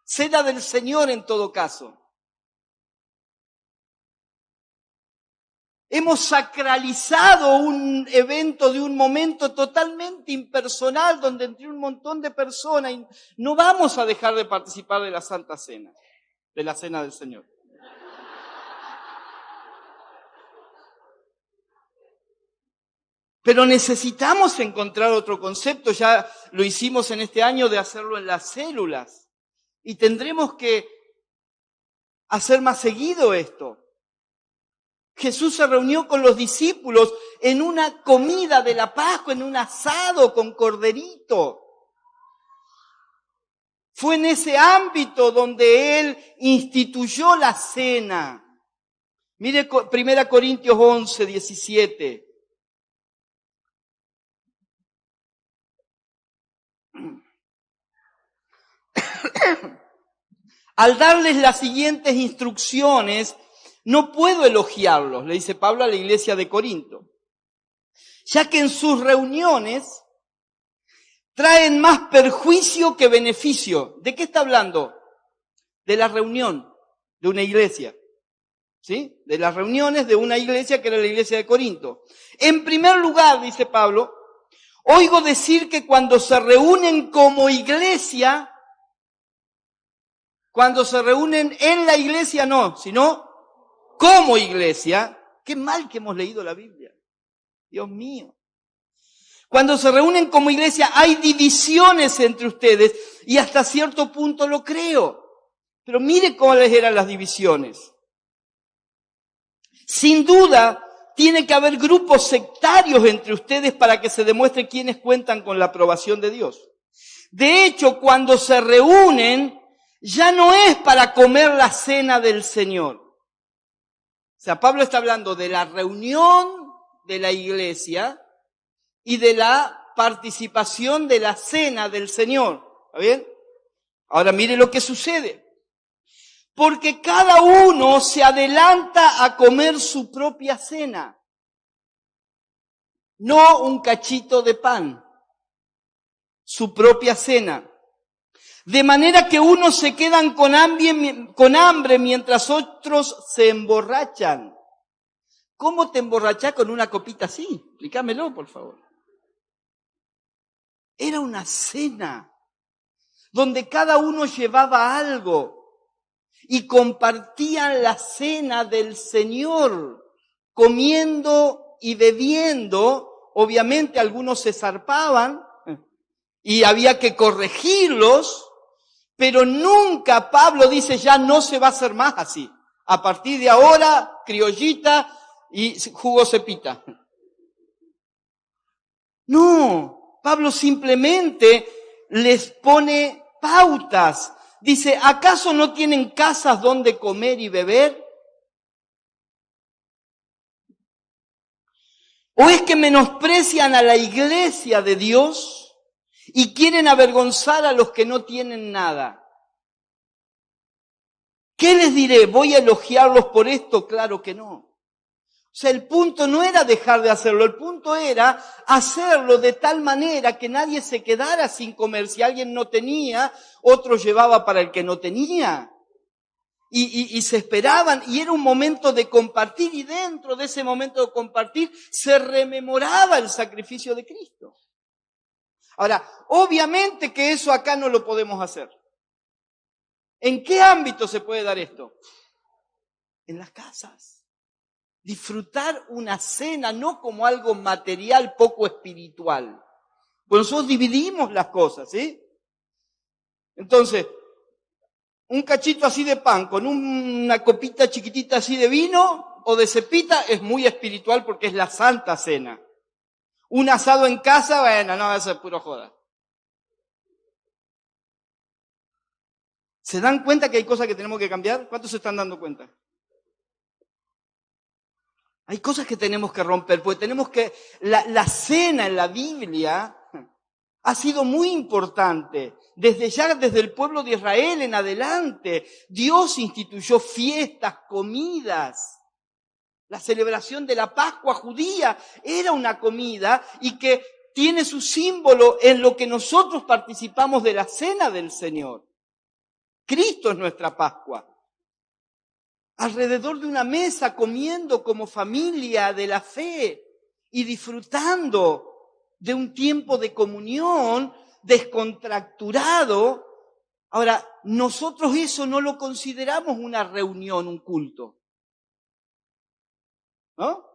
Cena del Señor en todo caso. Hemos sacralizado un evento de un momento totalmente impersonal donde entre un montón de personas y no vamos a dejar de participar de la Santa Cena, de la Cena del Señor. Pero necesitamos encontrar otro concepto, ya lo hicimos en este año de hacerlo en las células y tendremos que hacer más seguido esto. Jesús se reunió con los discípulos en una comida de la Pascua, en un asado con corderito. Fue en ese ámbito donde Él instituyó la cena. Mire 1 Corintios 11, 17. Al darles las siguientes instrucciones, no puedo elogiarlos, le dice Pablo a la iglesia de Corinto, ya que en sus reuniones traen más perjuicio que beneficio. ¿De qué está hablando? De la reunión de una iglesia, ¿sí? De las reuniones de una iglesia que era la iglesia de Corinto. En primer lugar, dice Pablo, oigo decir que cuando se reúnen como iglesia, cuando se reúnen en la iglesia no, sino como iglesia, qué mal que hemos leído la Biblia. Dios mío. Cuando se reúnen como iglesia hay divisiones entre ustedes y hasta cierto punto lo creo. Pero mire cuáles eran las divisiones. Sin duda, tiene que haber grupos sectarios entre ustedes para que se demuestre quiénes cuentan con la aprobación de Dios. De hecho, cuando se reúnen, ya no es para comer la cena del Señor. O sea, Pablo está hablando de la reunión de la iglesia y de la participación de la cena del Señor. ¿Está bien? Ahora mire lo que sucede. Porque cada uno se adelanta a comer su propia cena. No un cachito de pan. Su propia cena. De manera que unos se quedan con hambre mientras otros se emborrachan. ¿Cómo te emborrachás con una copita así? Explícamelo, por favor. Era una cena donde cada uno llevaba algo y compartían la cena del Señor, comiendo y bebiendo. Obviamente algunos se zarpaban y había que corregirlos. Pero nunca Pablo dice ya no se va a hacer más así. A partir de ahora, criollita y jugo cepita. No, Pablo simplemente les pone pautas. Dice, ¿acaso no tienen casas donde comer y beber? ¿O es que menosprecian a la iglesia de Dios y quieren avergonzar a los que no tienen nada? ¿Qué les diré? ¿Voy a elogiarlos por esto? Claro que no. O sea, el punto no era dejar de hacerlo, el punto era hacerlo de tal manera que nadie se quedara sin comer. Si alguien no tenía, otro llevaba para el que no tenía. Y se esperaban, y era un momento de compartir, y dentro de ese momento de compartir se rememoraba el sacrificio de Cristo. Ahora, obviamente que eso acá no lo podemos hacer. ¿En qué ámbito se puede dar esto? En las casas. Disfrutar una cena no como algo material poco espiritual. Pues nosotros dividimos las cosas, ¿sí? Entonces, un cachito así de pan con una copita chiquitita así de vino o de cepita es muy espiritual porque es la Santa Cena. Un asado en casa, bueno, no, eso es puro joda. ¿Se dan cuenta que hay cosas que tenemos que cambiar? ¿Cuántos se están dando cuenta? Hay cosas que tenemos que romper, porque tenemos que... La cena en la Biblia ha sido muy importante. Desde el pueblo de Israel en adelante, Dios instituyó fiestas, comidas. La celebración de la Pascua judía era una comida y que tiene su símbolo en lo que nosotros participamos de la cena del Señor. Cristo es nuestra Pascua. Alrededor de una mesa, comiendo como familia de la fe y disfrutando de un tiempo de comunión descontracturado. Ahora, nosotros eso no lo consideramos una reunión, un culto, ¿no?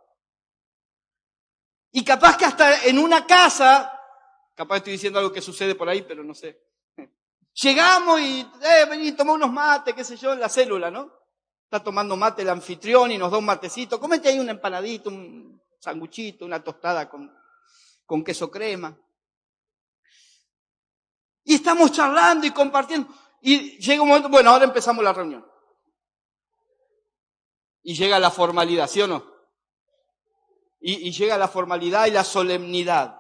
Y capaz que hasta en una casa, capaz estoy diciendo algo que sucede por ahí, pero no sé. Llegamos y, vení, toma unos mates, qué sé yo, en la célula, ¿no? Está tomando mate el anfitrión y nos da un matecito. Cómete ahí una empanadita, un sanguchito, una tostada con queso crema. Y estamos charlando y compartiendo. Y llega un momento, bueno, ahora empezamos la reunión. Y llega la formalidad, ¿sí o no? Y llega la formalidad y la solemnidad.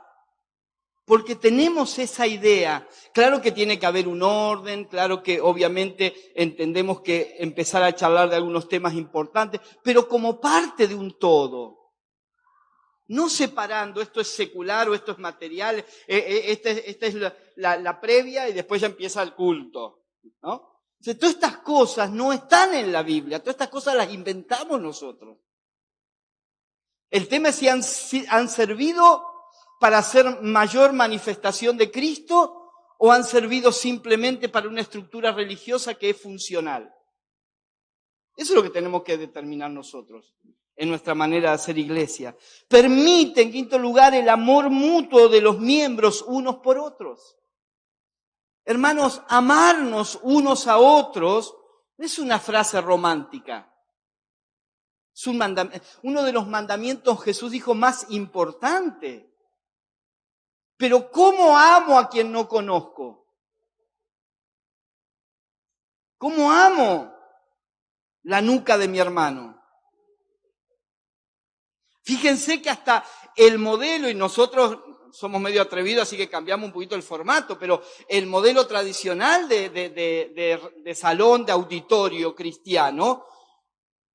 Porque tenemos esa idea. Claro que tiene que haber un orden, claro que obviamente entendemos que empezar a charlar de algunos temas importantes, pero como parte de un todo. No separando, esto es secular o esto es material, esta es la previa y después ya empieza el culto, ¿no? O sea, todas estas cosas no están en la Biblia, todas estas cosas las inventamos nosotros. El tema es si han servido para hacer mayor manifestación de Cristo o han servido simplemente para una estructura religiosa que es funcional. Eso es lo que tenemos que determinar nosotros en nuestra manera de hacer iglesia. Permite, en quinto lugar, el amor mutuo de los miembros unos por otros. Hermanos, amarnos unos a otros no es una frase romántica. Es uno de los mandamientos, Jesús dijo, más importante. Pero ¿cómo amo a quien no conozco? ¿Cómo amo la nuca de mi hermano? Fíjense que hasta el modelo, y nosotros somos medio atrevidos, así que cambiamos un poquito el formato, pero el modelo tradicional de salón, de auditorio cristiano,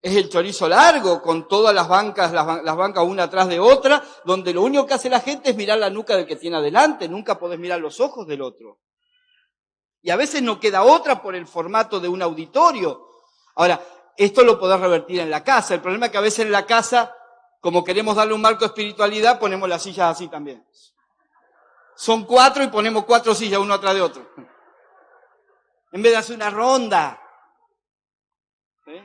es el chorizo largo, con todas las bancas una atrás de otra, donde lo único que hace la gente es mirar la nuca del que tiene adelante, nunca podés mirar los ojos del otro. Y a veces no queda otra por el formato de un auditorio. Ahora, esto lo podés revertir en la casa. El problema es que a veces en la casa, como queremos darle un marco de espiritualidad, ponemos las sillas así también. Son 4 y ponemos 4 sillas uno atrás de otro. En vez de hacer una ronda. ¿Sí?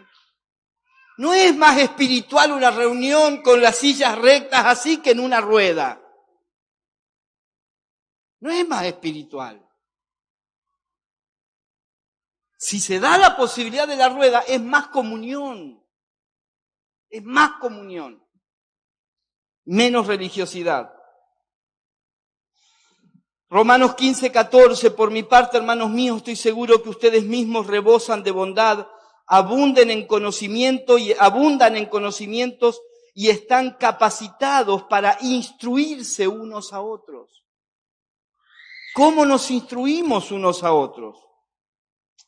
No es más espiritual una reunión con las sillas rectas así que en una rueda. No es más espiritual. Si se da la posibilidad de la rueda, es más comunión. Es más comunión. Menos religiosidad. Romanos 15:14, por mi parte, hermanos míos, estoy seguro que ustedes mismos rebosan de bondad, abundan en conocimientos y están capacitados para instruirse unos a otros. ¿Cómo nos instruimos unos a otros?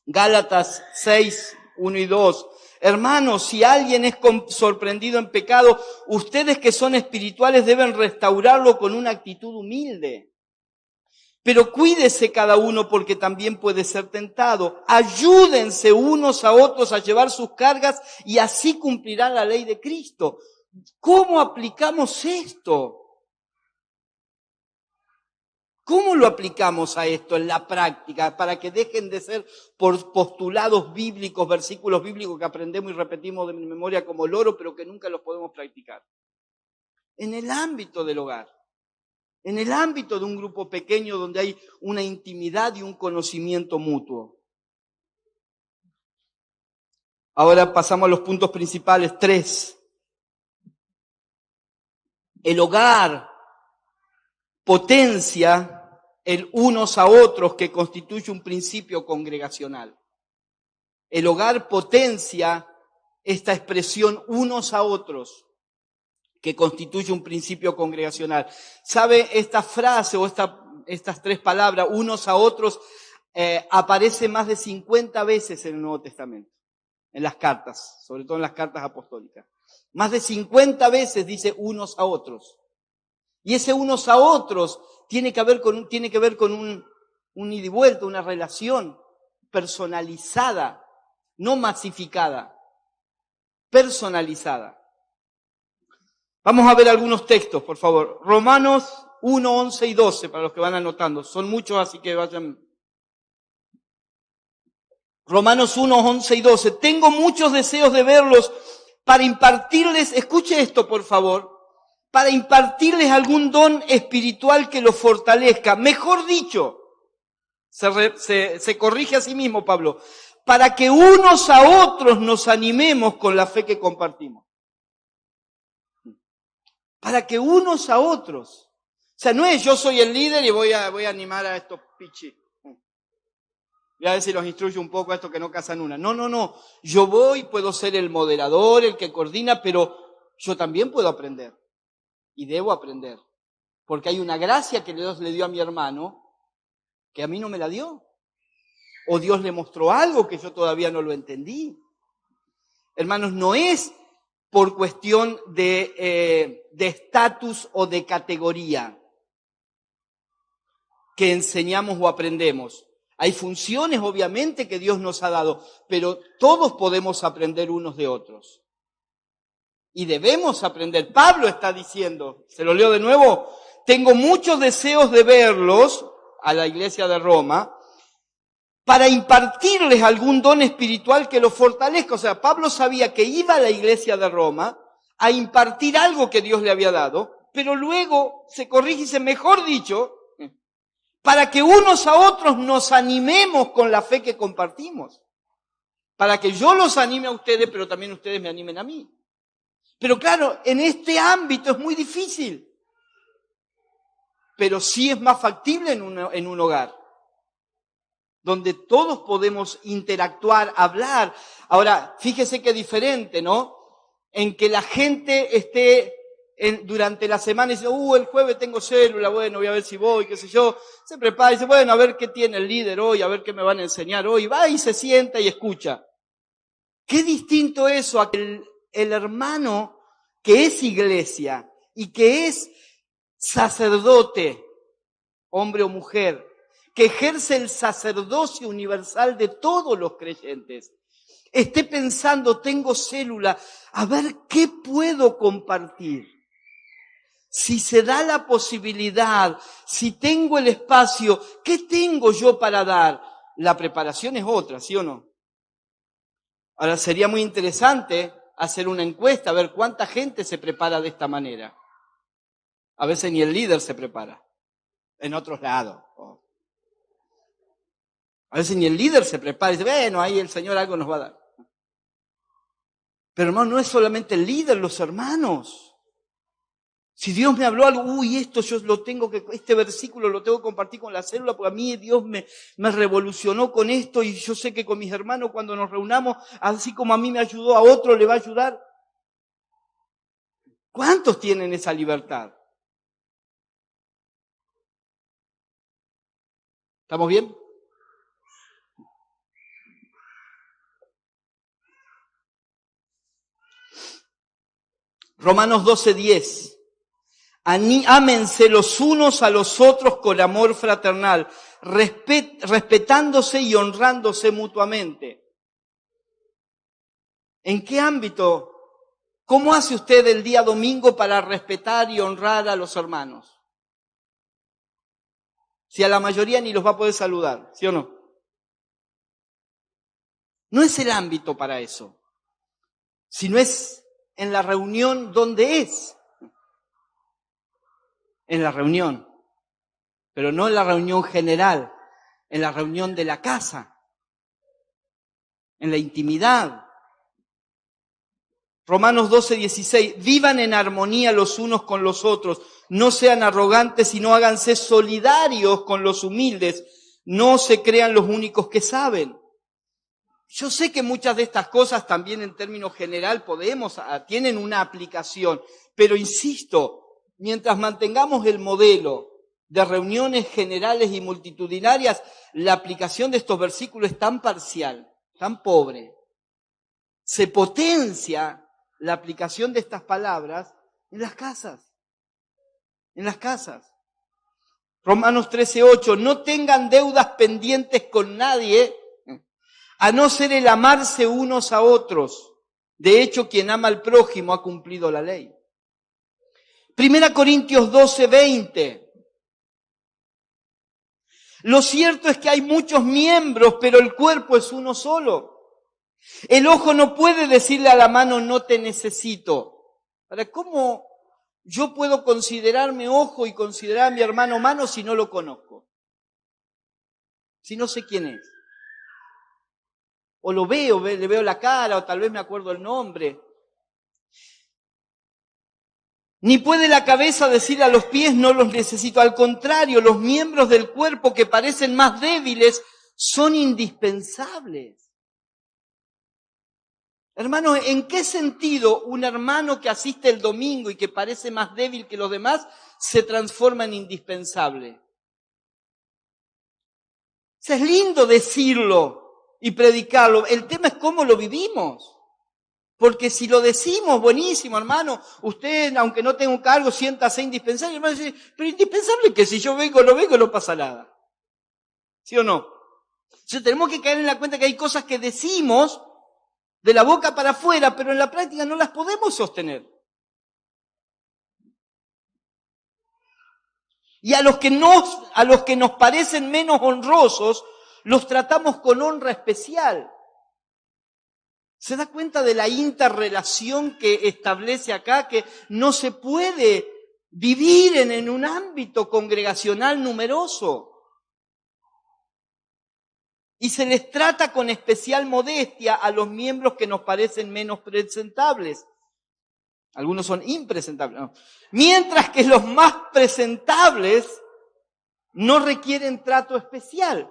Gálatas 6, 1 y 2. Hermanos, si alguien es sorprendido en pecado, ustedes que son espirituales deben restaurarlo con una actitud humilde. Pero cuídese cada uno porque también puede ser tentado. Ayúdense unos a otros a llevar sus cargas y así cumplirán la ley de Cristo. ¿Cómo aplicamos esto? ¿Cómo lo aplicamos a esto en la práctica para que dejen de ser por postulados bíblicos, versículos bíblicos que aprendemos y repetimos de memoria como loro, pero que nunca los podemos practicar? En el ámbito del hogar. En el ámbito de un grupo pequeño donde hay una intimidad y un conocimiento mutuo. Ahora pasamos a los puntos principales. 3. El hogar potencia el unos a otros que constituye un principio congregacional. El hogar potencia esta expresión unos a otros que constituye un principio congregacional. ¿Sabe? Esta frase o estas 3 palabras, unos a otros, aparece más de 50 veces en el Nuevo Testamento, en las cartas, sobre todo en las cartas apostólicas. Más de 50 veces dice unos a otros. Y ese unos a otros tiene que ver con un ida y vuelta, una relación personalizada, no masificada, personalizada. Vamos a ver algunos textos, por favor. Romanos 1, 11 y 12, para los que van anotando. Son muchos, así que vayan. Romanos 1, 11 y 12. Tengo muchos deseos de verlos para impartirles, escuche esto por favor, para impartirles algún don espiritual que los fortalezca. Mejor dicho, se corrige a sí mismo Pablo, para que unos a otros nos animemos con la fe que compartimos. Para que unos a otros. O sea, no es yo soy el líder y voy a animar a estos pichis. Voy a ver si los instruyo un poco a estos que no casan una. No. Yo puedo ser el moderador, el que coordina, pero yo también puedo aprender. Y debo aprender. Porque hay una gracia que Dios le dio a mi hermano que a mí no me la dio. O Dios le mostró algo que yo todavía no lo entendí. Hermanos, no es por cuestión de estatus o de categoría que enseñamos o aprendemos. Hay funciones, obviamente, que Dios nos ha dado, pero todos podemos aprender unos de otros. Y debemos aprender. Pablo está diciendo, se lo leo de nuevo, tengo muchos deseos de verlos, a la iglesia de Roma, para impartirles algún don espiritual que los fortalezca. O sea, Pablo sabía que iba a la iglesia de Roma a impartir algo que Dios le había dado, pero luego se corrige y dice, mejor dicho, para que unos a otros nos animemos con la fe que compartimos. Para que yo los anime a ustedes, pero también ustedes me animen a mí. Pero claro, en este ámbito es muy difícil. Pero sí es más factible en un hogar, donde todos podemos interactuar, hablar. Ahora, fíjese qué diferente, ¿no? En que la gente esté durante la semana y dice, el jueves tengo célula, bueno, voy a ver si voy, qué sé yo. Se prepara y dice, bueno, a ver qué tiene el líder hoy, a ver qué me van a enseñar hoy. Va y se sienta y escucha. Qué distinto eso a que el hermano que es iglesia y que es sacerdote, hombre o mujer, que ejerce el sacerdocio universal de todos los creyentes, esté pensando, tengo célula, a ver qué puedo compartir. Si se da la posibilidad, si tengo el espacio, ¿qué tengo yo para dar? La preparación es otra, ¿sí o no? Ahora sería muy interesante hacer una encuesta, a ver cuánta gente se prepara de esta manera. A veces ni el líder se prepara, en otros lados. A veces ni el líder se prepara y dice, bueno, ahí el Señor algo nos va a dar. Pero hermano, no es solamente el líder, los hermanos. Si Dios me habló algo, esto yo este versículo lo tengo que compartir con la célula, porque a mí Dios me revolucionó con esto y yo sé que con mis hermanos cuando nos reunamos, así como a mí me ayudó, a otro le va a ayudar. ¿Cuántos tienen esa libertad? ¿Estamos bien? Romanos 12:10. Ámense los unos a los otros con amor fraternal, respetándose y honrándose mutuamente. ¿En qué ámbito? ¿Cómo hace usted el día domingo para respetar y honrar a los hermanos? Si a la mayoría ni los va a poder saludar, ¿sí o no? No es el ámbito para eso, sino es en la reunión donde es. En la reunión, pero no en la reunión general, en la reunión de la casa, en la intimidad. Romanos 12:16, vivan en armonía los unos con los otros, no sean arrogantes, sino háganse solidarios con los humildes, no se crean los únicos que saben. Yo sé que muchas de estas cosas también en términos general tienen una aplicación, pero insisto, mientras mantengamos el modelo de reuniones generales y multitudinarias, la aplicación de estos versículos es tan parcial, tan pobre. Se potencia la aplicación de estas palabras en las casas. En las casas. Romanos 13:8, no tengan deudas pendientes con nadie, a no ser el amarse unos a otros. De hecho, quien ama al prójimo ha cumplido la ley. 1 Corintios 12:20. Lo cierto es que hay muchos miembros, pero el cuerpo es uno solo. El ojo no puede decirle a la mano, no te necesito. Ahora, ¿cómo yo puedo considerarme ojo y considerar a mi hermano mano si no lo conozco? Si no sé quién es. O lo veo, le veo la cara, o tal vez me acuerdo el nombre. Ni puede la cabeza decir a los pies, no los necesito. Al contrario, los miembros del cuerpo que parecen más débiles son indispensables. Hermanos, ¿en qué sentido un hermano que asiste el domingo y que parece más débil que los demás se transforma en indispensable? Es lindo decirlo y predicarlo. El tema es cómo lo vivimos. Porque si lo decimos, buenísimo, hermano, usted, aunque no tenga un cargo, siéntase indispensable. Hermano, dice, pero indispensable que si yo vengo o no vengo, no pasa nada. ¿Sí o no? Entonces tenemos que caer en la cuenta que hay cosas que decimos de la boca para afuera, pero en la práctica no las podemos sostener. Y a los que nos parecen menos honrosos, los tratamos con honra especial. ¿Se da cuenta de la interrelación que establece acá? Que no se puede vivir en un ámbito congregacional numeroso. Y se les trata con especial modestia a los miembros que nos parecen menos presentables. Algunos son impresentables, ¿no? Mientras que los más presentables no requieren trato especial.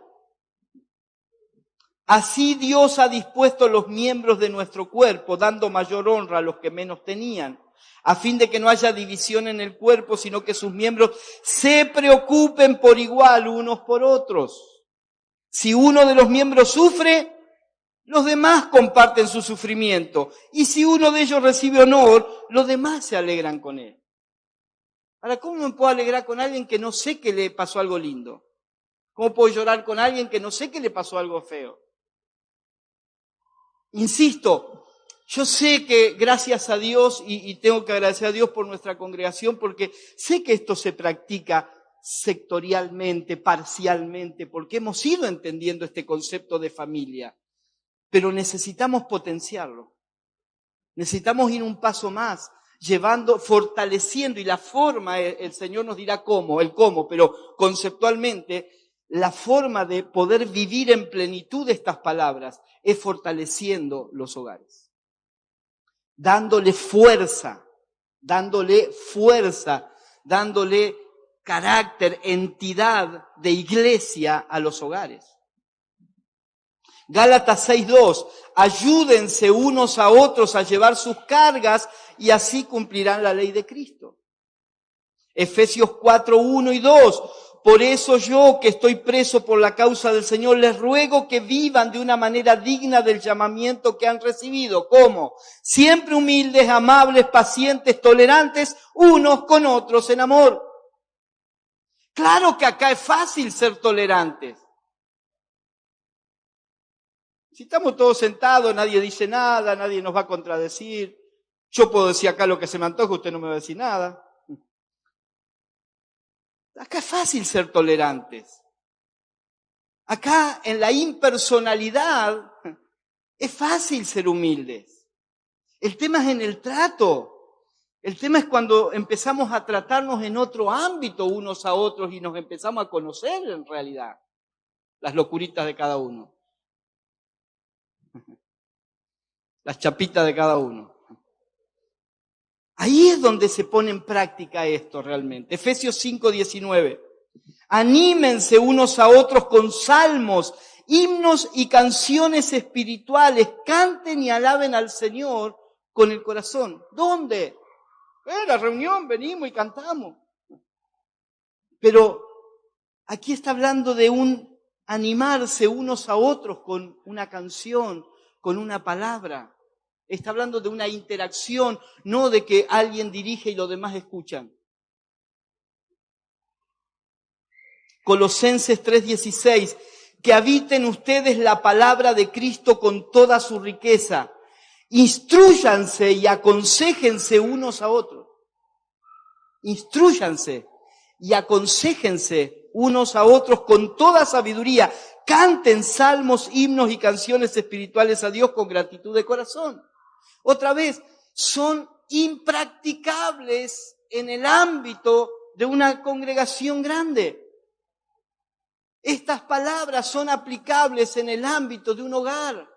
Así Dios ha dispuesto los miembros de nuestro cuerpo, dando mayor honra a los que menos tenían, a fin de que no haya división en el cuerpo, sino que sus miembros se preocupen por igual unos por otros. Si uno de los miembros sufre, los demás comparten su sufrimiento. Y si uno de ellos recibe honor, los demás se alegran con él. Ahora, ¿cómo me puedo alegrar con alguien que no sé que le pasó algo lindo? ¿Cómo puedo llorar con alguien que no sé que le pasó algo feo? Insisto, yo sé que gracias a Dios, y tengo que agradecer a Dios por nuestra congregación, porque sé que esto se practica sectorialmente, parcialmente, porque hemos ido entendiendo este concepto de familia. Pero necesitamos potenciarlo. Necesitamos ir un paso más, fortaleciendo, y la forma, el Señor nos dirá el cómo, pero conceptualmente, la forma de poder vivir en plenitud estas palabras es fortaleciendo los hogares. Dándole fuerza, dándole carácter, entidad de iglesia a los hogares. Gálatas 6:2, ayúdense unos a otros a llevar sus cargas y así cumplirán la ley de Cristo. Efesios 4:1 y 2, Por eso yo, que estoy preso por la causa del Señor, les ruego que vivan de una manera digna del llamamiento que han recibido. ¿Cómo? Siempre humildes, amables, pacientes, tolerantes, unos con otros en amor. Claro que acá es fácil ser tolerantes. Si estamos todos sentados, nadie dice nada, nadie nos va a contradecir. Yo puedo decir acá lo que se me antoja, usted no me va a decir nada. Acá es fácil ser tolerantes. Acá en la impersonalidad es fácil ser humildes. El tema es en el trato. El tema es cuando empezamos a tratarnos en otro ámbito unos a otros y nos empezamos a conocer en realidad las locuritas de cada uno. Las chapitas de cada uno. Ahí es donde se pone en práctica esto realmente. Efesios 5:19. Anímense unos a otros con salmos, himnos y canciones espirituales. Canten y alaben al Señor con el corazón. ¿Dónde? En la reunión venimos y cantamos. Pero aquí está hablando de un animarse unos a otros con una canción, con una palabra. Está hablando de una interacción, no de que alguien dirige y los demás escuchan. Colosenses 3:16, que habiten ustedes la palabra de Cristo con toda su riqueza. Instrúyanse y aconséjense unos a otros. Instrúyanse y aconséjense unos a otros con toda sabiduría. Canten salmos, himnos y canciones espirituales a Dios con gratitud de corazón. Otra vez, son impracticables en el ámbito de una congregación grande. Estas palabras son aplicables en el ámbito de un hogar,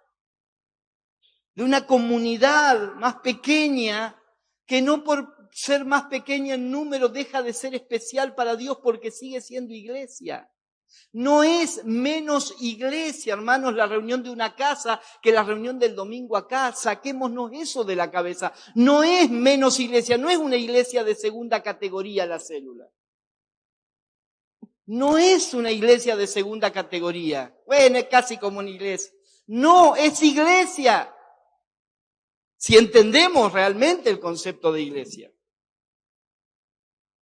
de una comunidad más pequeña, que no por ser más pequeña en número deja de ser especial para Dios porque sigue siendo iglesia. No es menos iglesia, hermanos, la reunión de una casa que la reunión del domingo acá. Saquémonos eso de la cabeza. No es menos iglesia, no es una iglesia de segunda categoría la célula. No es una iglesia de segunda categoría. Bueno, es casi como una iglesia. No, es iglesia. Si entendemos realmente el concepto de iglesia.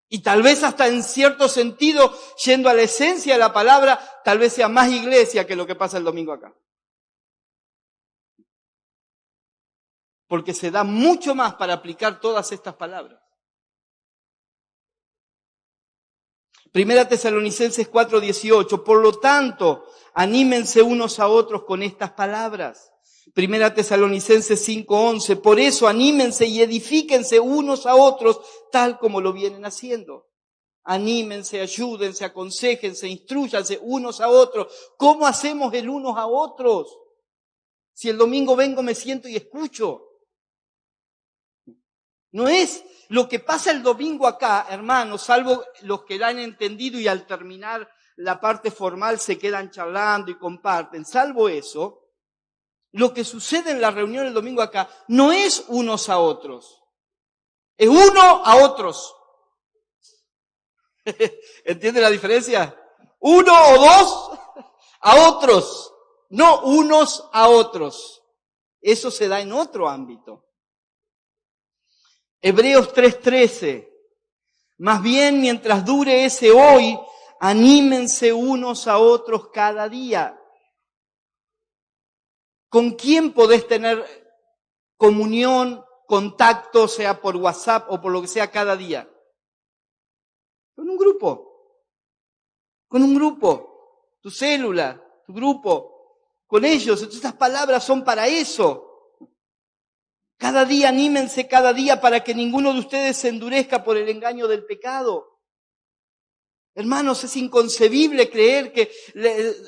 Y tal vez hasta en cierto sentido, yendo a la esencia de la palabra, tal vez sea más iglesia que lo que pasa el domingo acá. Porque se da mucho más para aplicar todas estas palabras. Primera Tesalonicenses 4:18, por lo tanto, anímense unos a otros con estas palabras. Primera Tesalonicenses 5:11, por eso anímense y edifíquense unos a otros tal como lo vienen haciendo. Anímense, ayúdense, aconséjense, instrúyanse unos a otros. ¿Cómo hacemos el unos a otros? Si el domingo vengo, me siento y escucho. No es lo que pasa el domingo acá, hermanos, salvo los que la han entendido y al terminar la parte formal se quedan charlando y comparten. Salvo eso, lo que sucede en la reunión el domingo acá no es unos a otros, es uno a otros. ¿Entiende la diferencia? Uno o dos a otros, no unos a otros. Eso se da en otro ámbito. Hebreos 3:13. Más bien, mientras dure ese hoy, anímense unos a otros cada día. ¿Con quién podés tener comunión, contacto, sea por WhatsApp o por lo que sea, cada día? Con un grupo. Con un grupo. Tu célula, tu grupo. Con ellos. Entonces, estas palabras son para eso. Cada día, anímense cada día para que ninguno de ustedes se endurezca por el engaño del pecado. Hermanos, es inconcebible creer que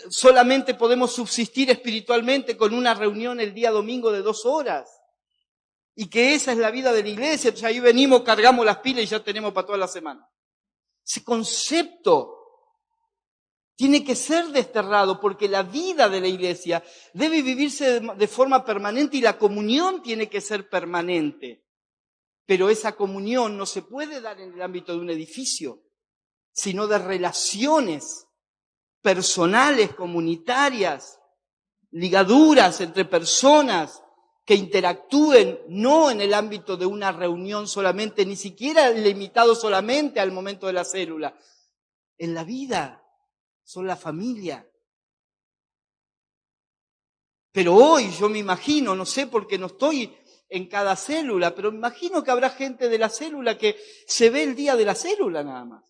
solamente podemos subsistir espiritualmente con una reunión el día domingo de 2 horas. Y que esa es la vida de la iglesia. Entonces ahí venimos, cargamos las pilas y ya tenemos para toda la semana. Ese concepto tiene que ser desterrado porque la vida de la iglesia debe vivirse de forma permanente y la comunión tiene que ser permanente. Pero esa comunión no se puede dar en el ámbito de un edificio. sino de relaciones personales, comunitarias, ligaduras entre personas que interactúen, no en el ámbito de una reunión solamente, ni siquiera limitado solamente al momento de la célula. En la vida son la familia. Pero hoy yo me imagino, no sé porque no estoy en cada célula, pero me imagino que habrá gente de la célula que se ve el día de la célula nada más.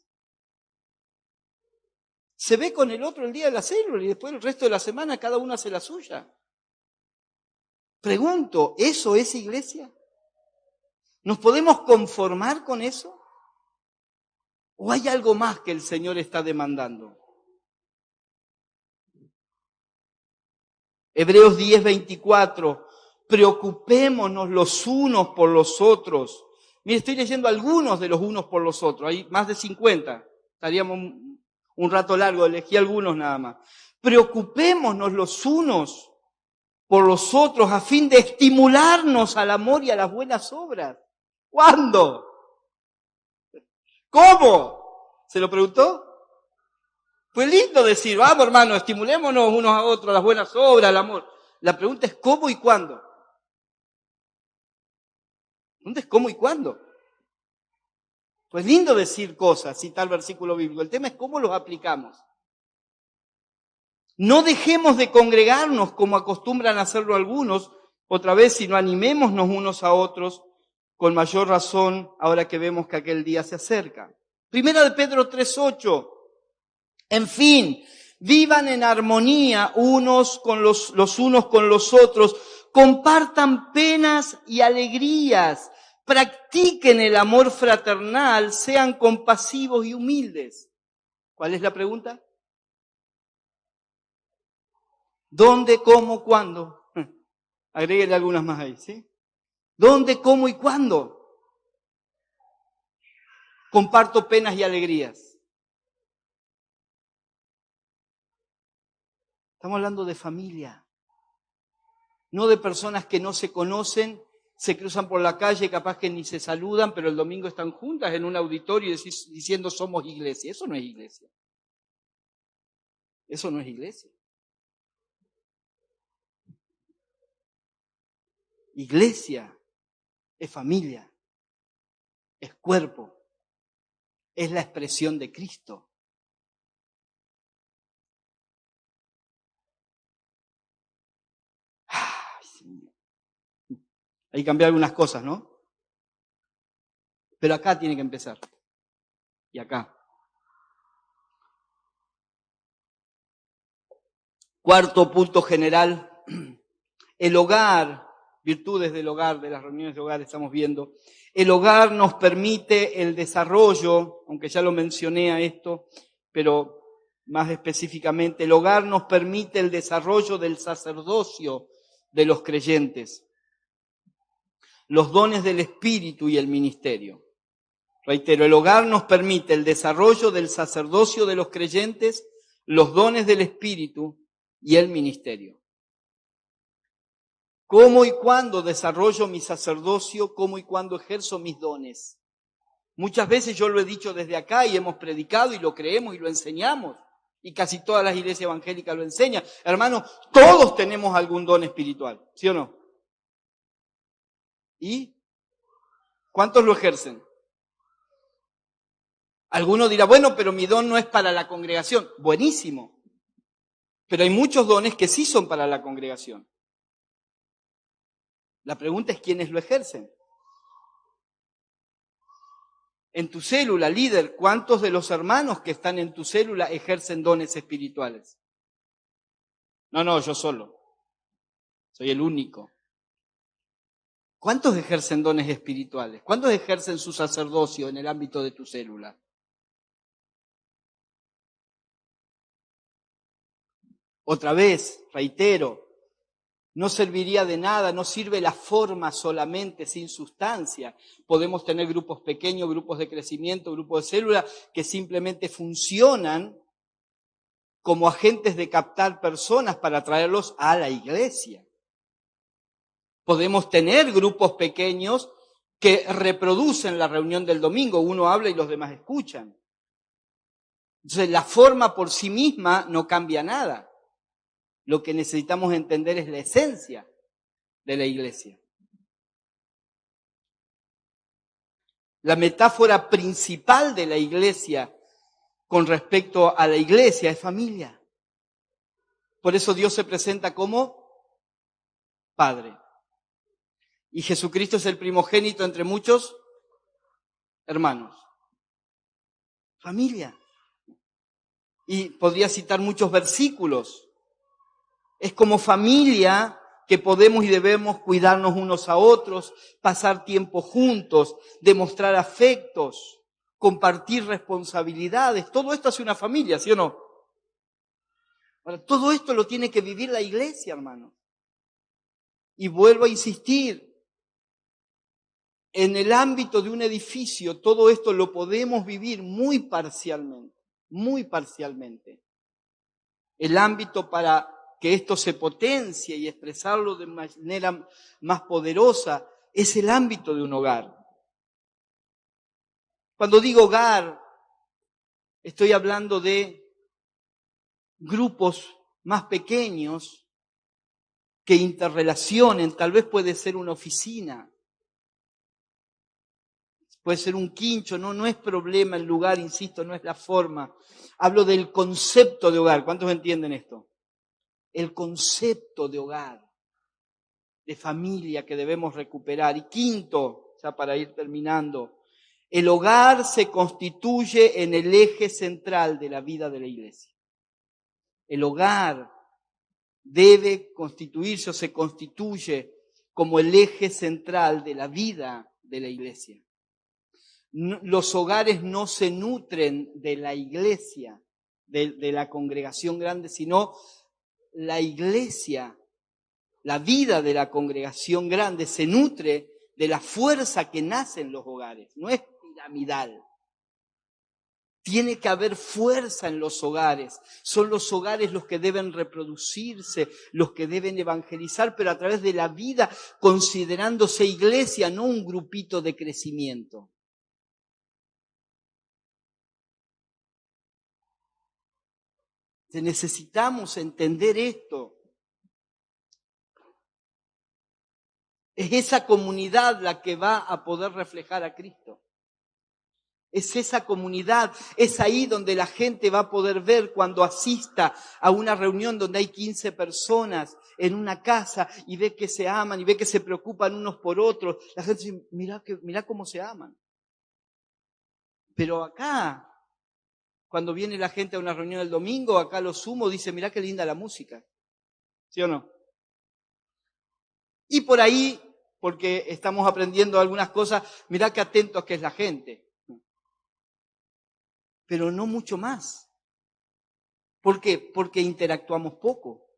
Se ve con el otro el día de la célula y después el resto de la semana cada uno hace la suya. Pregunto, ¿eso es iglesia? ¿Nos podemos conformar con eso? ¿O hay algo más que el Señor está demandando? Hebreos 10:24, preocupémonos los unos por los otros. Mire, estoy leyendo algunos de los unos por los otros, hay más de 50, estaríamos un rato largo, elegí algunos nada más. Preocupémonos los unos por los otros a fin de estimularnos al amor y a las buenas obras. ¿Cuándo? ¿Cómo? ¿Se lo preguntó? Fue lindo decir, vamos hermano, estimulémonos unos a otros, las buenas obras, el amor. La pregunta es cómo y cuándo. La pregunta es cómo y cuándo. Pues lindo decir cosas, citar versículo bíblico. El tema es cómo los aplicamos. No dejemos de congregarnos como acostumbran a hacerlo algunos, otra vez, sino animémonos unos a otros, con mayor razón, ahora que vemos que aquel día se acerca. Primera de Pedro 3:8. En fin, vivan en armonía unos con los unos con los otros, compartan penas y alegrías, practiquen el amor fraternal, sean compasivos y humildes. ¿Cuál es la pregunta? ¿Dónde, cómo, cuándo? Agréguele algunas más ahí, ¿sí? ¿Dónde, cómo y cuándo? Comparto penas y alegrías. Estamos hablando de familia, no de personas que no se conocen, se cruzan por la calle, capaz que ni se saludan, pero el domingo están juntas en un auditorio diciendo somos iglesia. Eso no es iglesia. Eso no es iglesia. Iglesia es familia, es cuerpo, es la expresión de Cristo. Hay que cambiar algunas cosas, ¿no? Pero acá tiene que empezar. Y acá. Cuarto punto general, el hogar, virtudes del hogar, de las reuniones de hogar estamos viendo. El hogar nos permite el desarrollo, aunque ya lo mencioné a esto, pero más específicamente, el hogar nos permite el desarrollo del sacerdocio de los creyentes, los dones del Espíritu y el ministerio. Reitero, el hogar nos permite el desarrollo del sacerdocio de los creyentes, los dones del Espíritu y el ministerio. ¿Cómo y cuándo desarrollo mi sacerdocio? ¿Cómo y cuándo ejerzo mis dones? Muchas veces yo lo he dicho desde acá y hemos predicado y lo creemos y lo enseñamos. Y casi todas las iglesias evangélicas lo enseñan. Hermanos, todos tenemos algún don espiritual, ¿sí o no? ¿Y cuántos lo ejercen? Alguno dirá, bueno, pero mi don no es para la congregación. Buenísimo. Pero hay muchos dones que sí son para la congregación. La pregunta es quiénes lo ejercen. En tu célula, líder, ¿cuántos de los hermanos que están en tu célula ejercen dones espirituales? No, yo solo. Soy el único. ¿Cuántos ejercen dones espirituales? ¿Cuántos ejercen su sacerdocio en el ámbito de tu célula? Otra vez, reitero, no serviría de nada, no sirve la forma solamente sin sustancia. Podemos tener grupos pequeños, grupos de crecimiento, grupos de célula que simplemente funcionan como agentes de captar personas para traerlos a la iglesia. Podemos tener grupos pequeños que reproducen la reunión del domingo, uno habla y los demás escuchan. Entonces, la forma por sí misma no cambia nada. Lo que necesitamos entender es la esencia de la iglesia. La metáfora principal de la iglesia con respecto a la iglesia es familia. Por eso Dios se presenta como Padre. Y Jesucristo es el primogénito entre muchos hermanos. Familia. Y podría citar muchos versículos. Es como familia que podemos y debemos cuidarnos unos a otros, pasar tiempo juntos, demostrar afectos, compartir responsabilidades. Todo esto hace una familia, ¿sí o no? Ahora, todo esto lo tiene que vivir la iglesia, hermano. Y vuelvo a insistir, en el ámbito de un edificio, todo esto lo podemos vivir muy parcialmente, muy parcialmente. El ámbito para que esto se potencie y expresarlo de manera más poderosa es el ámbito de un hogar. Cuando digo hogar, estoy hablando de grupos más pequeños que interrelacionen, tal vez puede ser una oficina, puede ser un quincho, no es problema el lugar, insisto, no es la forma. Hablo del concepto de hogar. ¿Cuántos entienden esto? El concepto de hogar, de familia que debemos recuperar. Y quinto, ya para ir terminando, el hogar se constituye en el eje central de la vida de la iglesia. El hogar debe constituirse o se constituye como el eje central de la vida de la iglesia. Los hogares no se nutren de la iglesia, de la congregación grande, sino la iglesia, la vida de la congregación grande se nutre de la fuerza que nace en los hogares. No es piramidal. Tiene que haber fuerza en los hogares. Son los hogares los que deben reproducirse, los que deben evangelizar, pero a través de la vida, considerándose iglesia, no un grupito de crecimiento. Necesitamos entender esto. Es esa comunidad la que va a poder reflejar a Cristo. Es esa comunidad, es ahí donde la gente va a poder ver cuando asista a una reunión donde hay 15 personas en una casa y ve que se aman y ve que se preocupan unos por otros. La gente dice, mirá cómo se aman. Pero acá, cuando viene la gente a una reunión el domingo, acá lo sumo, dice, mirá qué linda la música. ¿Sí o no? Y por ahí, porque estamos aprendiendo algunas cosas, mirá qué atentos que es la gente. Pero no mucho más. ¿Por qué? Porque interactuamos poco.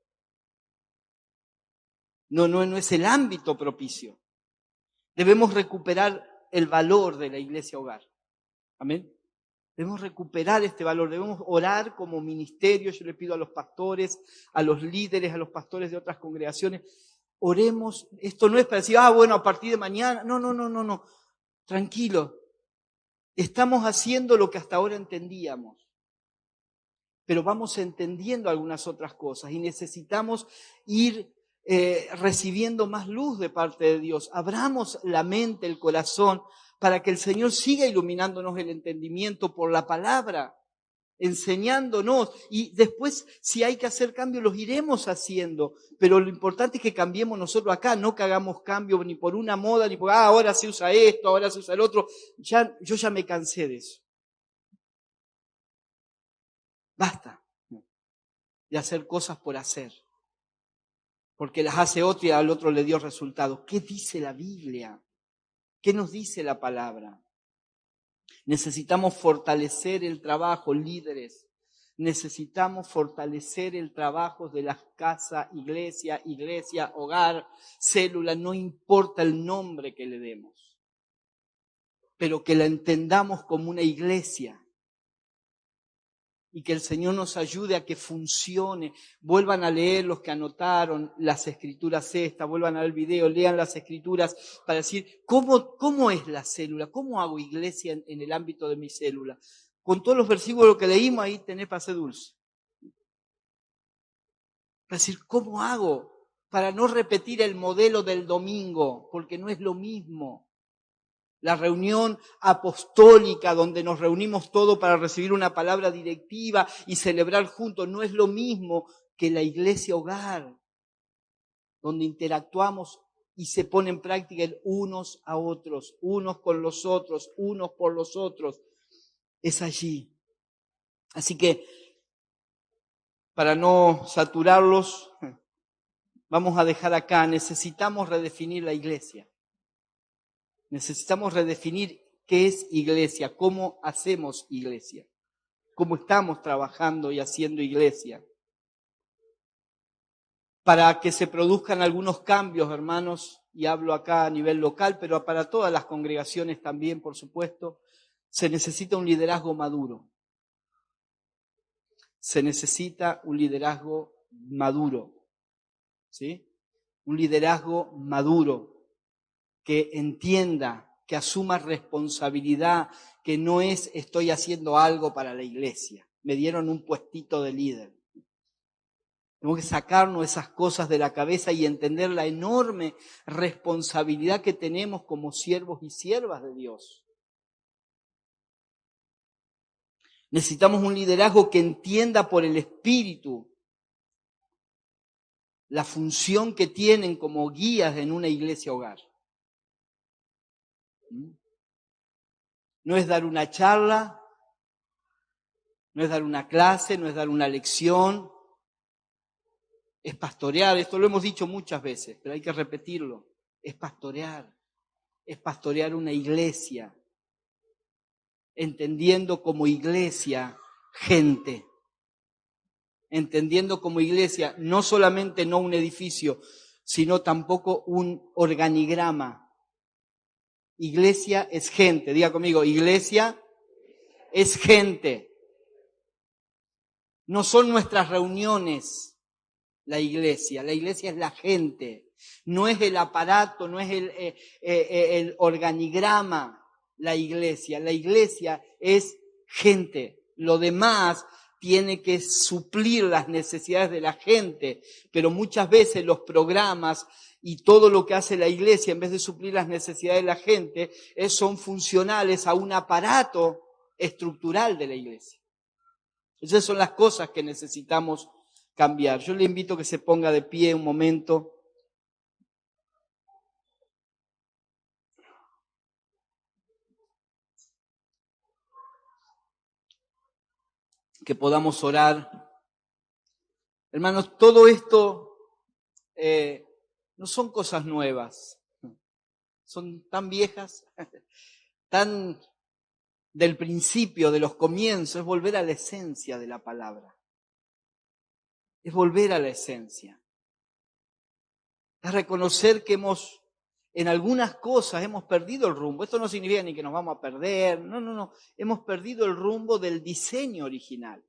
No es el ámbito propicio. Debemos recuperar el valor de la iglesia hogar. Amén. Debemos recuperar este valor, debemos orar como ministerio. Yo le pido a los pastores, a los líderes, a los pastores de otras congregaciones, oremos. Esto no es para decir, bueno, a partir de mañana. No. Tranquilo. Estamos haciendo lo que hasta ahora entendíamos, pero vamos entendiendo algunas otras cosas y necesitamos ir recibiendo más luz de parte de Dios. Abramos la mente, el corazón, para que el Señor siga iluminándonos el entendimiento por la palabra, enseñándonos. Y después, si hay que hacer cambios, los iremos haciendo. Pero lo importante es que cambiemos nosotros acá, no que hagamos cambios ni por una moda, ni por, ahora se usa esto, ahora se usa el otro. Yo ya me cansé de eso. Basta de hacer cosas por hacer, porque las hace otro y al otro le dio resultado. ¿Qué dice la Biblia? ¿Qué nos dice la palabra? Necesitamos fortalecer el trabajo, líderes. Necesitamos fortalecer el trabajo de las casas, iglesia, hogar, célula, no importa el nombre que le demos, pero que la entendamos como una iglesia. Y que el Señor nos ayude a que funcione. Vuelvan a leer los que anotaron las escrituras estas, vuelvan a ver el video, lean las escrituras para decir, ¿cómo es la célula? ¿Cómo hago iglesia en el ámbito de mi célula? con todos los versículos que leímos, ahí tenés para hacer dulce. Para decir, ¿cómo hago para no repetir el modelo del domingo? Porque no es lo mismo. La reunión apostólica donde nos reunimos todos para recibir una palabra directiva y celebrar juntos no es lo mismo que la iglesia hogar, donde interactuamos y se pone en práctica el unos a otros, unos con los otros, unos por los otros. Es allí. Así que, para no saturarlos, vamos a dejar acá, necesitamos redefinir la iglesia. Necesitamos redefinir qué es iglesia, cómo hacemos iglesia, cómo estamos trabajando y haciendo iglesia. Para que se produzcan algunos cambios, hermanos, y hablo acá a nivel local, pero para todas las congregaciones también, por supuesto, se necesita un liderazgo maduro. Se necesita un liderazgo maduro, ¿sí? Un liderazgo maduro que entienda, que asuma responsabilidad, que no es estoy haciendo algo para la iglesia. Me dieron un puestito de líder. Tenemos que sacarnos esas cosas de la cabeza y entender la enorme responsabilidad que tenemos como siervos y siervas de Dios. Necesitamos un liderazgo que entienda por el Espíritu la función que tienen como guías en una iglesia hogar. No es dar una charla, no es dar una clase, no es dar una lección, es pastorear. Esto lo hemos dicho muchas veces, pero hay que repetirlo. Es pastorear una iglesia, entendiendo como iglesia gente, entendiendo como iglesia no solamente no un edificio, sino tampoco un organigrama. Iglesia es gente, diga conmigo, iglesia es gente. No son nuestras reuniones la iglesia es la gente, no es el aparato, no es el organigrama la iglesia es gente. Lo demás tiene que suplir las necesidades de la gente, pero muchas veces los programas y todo lo que hace la iglesia, en vez de suplir las necesidades de la gente, son funcionales a un aparato estructural de la iglesia. Esas son las cosas que necesitamos cambiar. Yo le invito a que se ponga de pie un momento. Que podamos orar. Hermanos, todo esto no son cosas nuevas. Son tan viejas, tan del principio, de los comienzos. Es volver a la esencia de la palabra. Es volver a la esencia. Es reconocer que en algunas cosas hemos perdido el rumbo. Esto no significa ni que nos vamos a perder. No. Hemos perdido el rumbo del diseño original.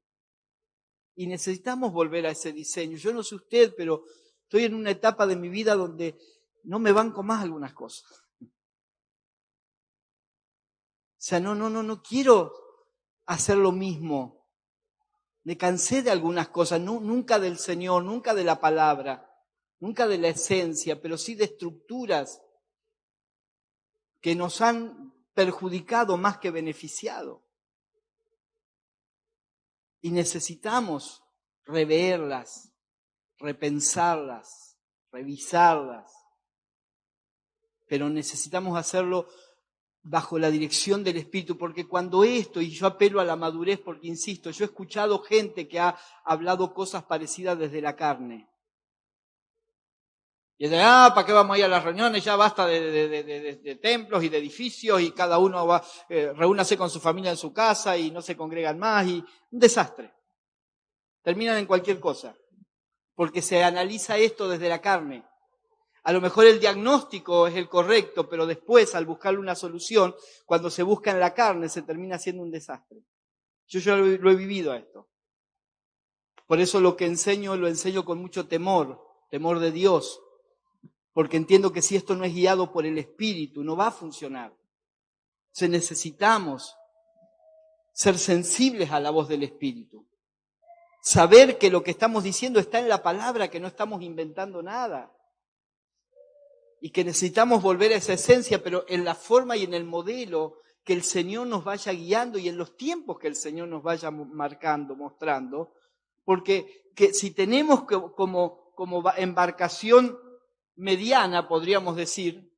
Y necesitamos volver a ese diseño. Yo no sé usted, pero estoy en una etapa de mi vida donde no me banco más algunas cosas. O sea, no quiero hacer lo mismo. Me cansé de algunas cosas, nunca del Señor, nunca de la palabra, nunca de la esencia, pero sí de estructuras que nos han perjudicado más que beneficiado. Y necesitamos reverlas, repensarlas, revisarlas. Pero necesitamos hacerlo bajo la dirección del Espíritu, porque cuando esto, y yo apelo a la madurez, porque insisto, yo he escuchado gente que ha hablado cosas parecidas desde la carne. Y dice, ¿para qué vamos a ir a las reuniones? Ya basta de templos y de edificios y cada uno va, reúnase con su familia en su casa y no se congregan más y un desastre. Terminan en cualquier cosa, porque se analiza esto desde la carne. A lo mejor el diagnóstico es el correcto, pero después al buscarle una solución, cuando se busca en la carne se termina siendo un desastre. Yo lo he vivido a esto. Por eso lo que enseño, lo enseño con mucho temor de Dios. Porque entiendo que si esto no es guiado por el Espíritu, no va a funcionar. Necesitamos ser sensibles a la voz del Espíritu. Saber que lo que estamos diciendo está en la palabra, que no estamos inventando nada. Y que necesitamos volver a esa esencia, pero en la forma y en el modelo que el Señor nos vaya guiando y en los tiempos que el Señor nos vaya marcando, mostrando. Porque que si tenemos como embarcación mediana, podríamos decir,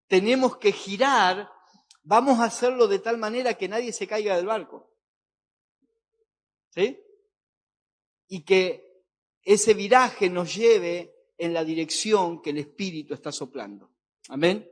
tenemos que girar, vamos a hacerlo de tal manera que nadie se caiga del barco. ¿Sí? Y que ese viraje nos lleve en la dirección que el Espíritu está soplando. Amén.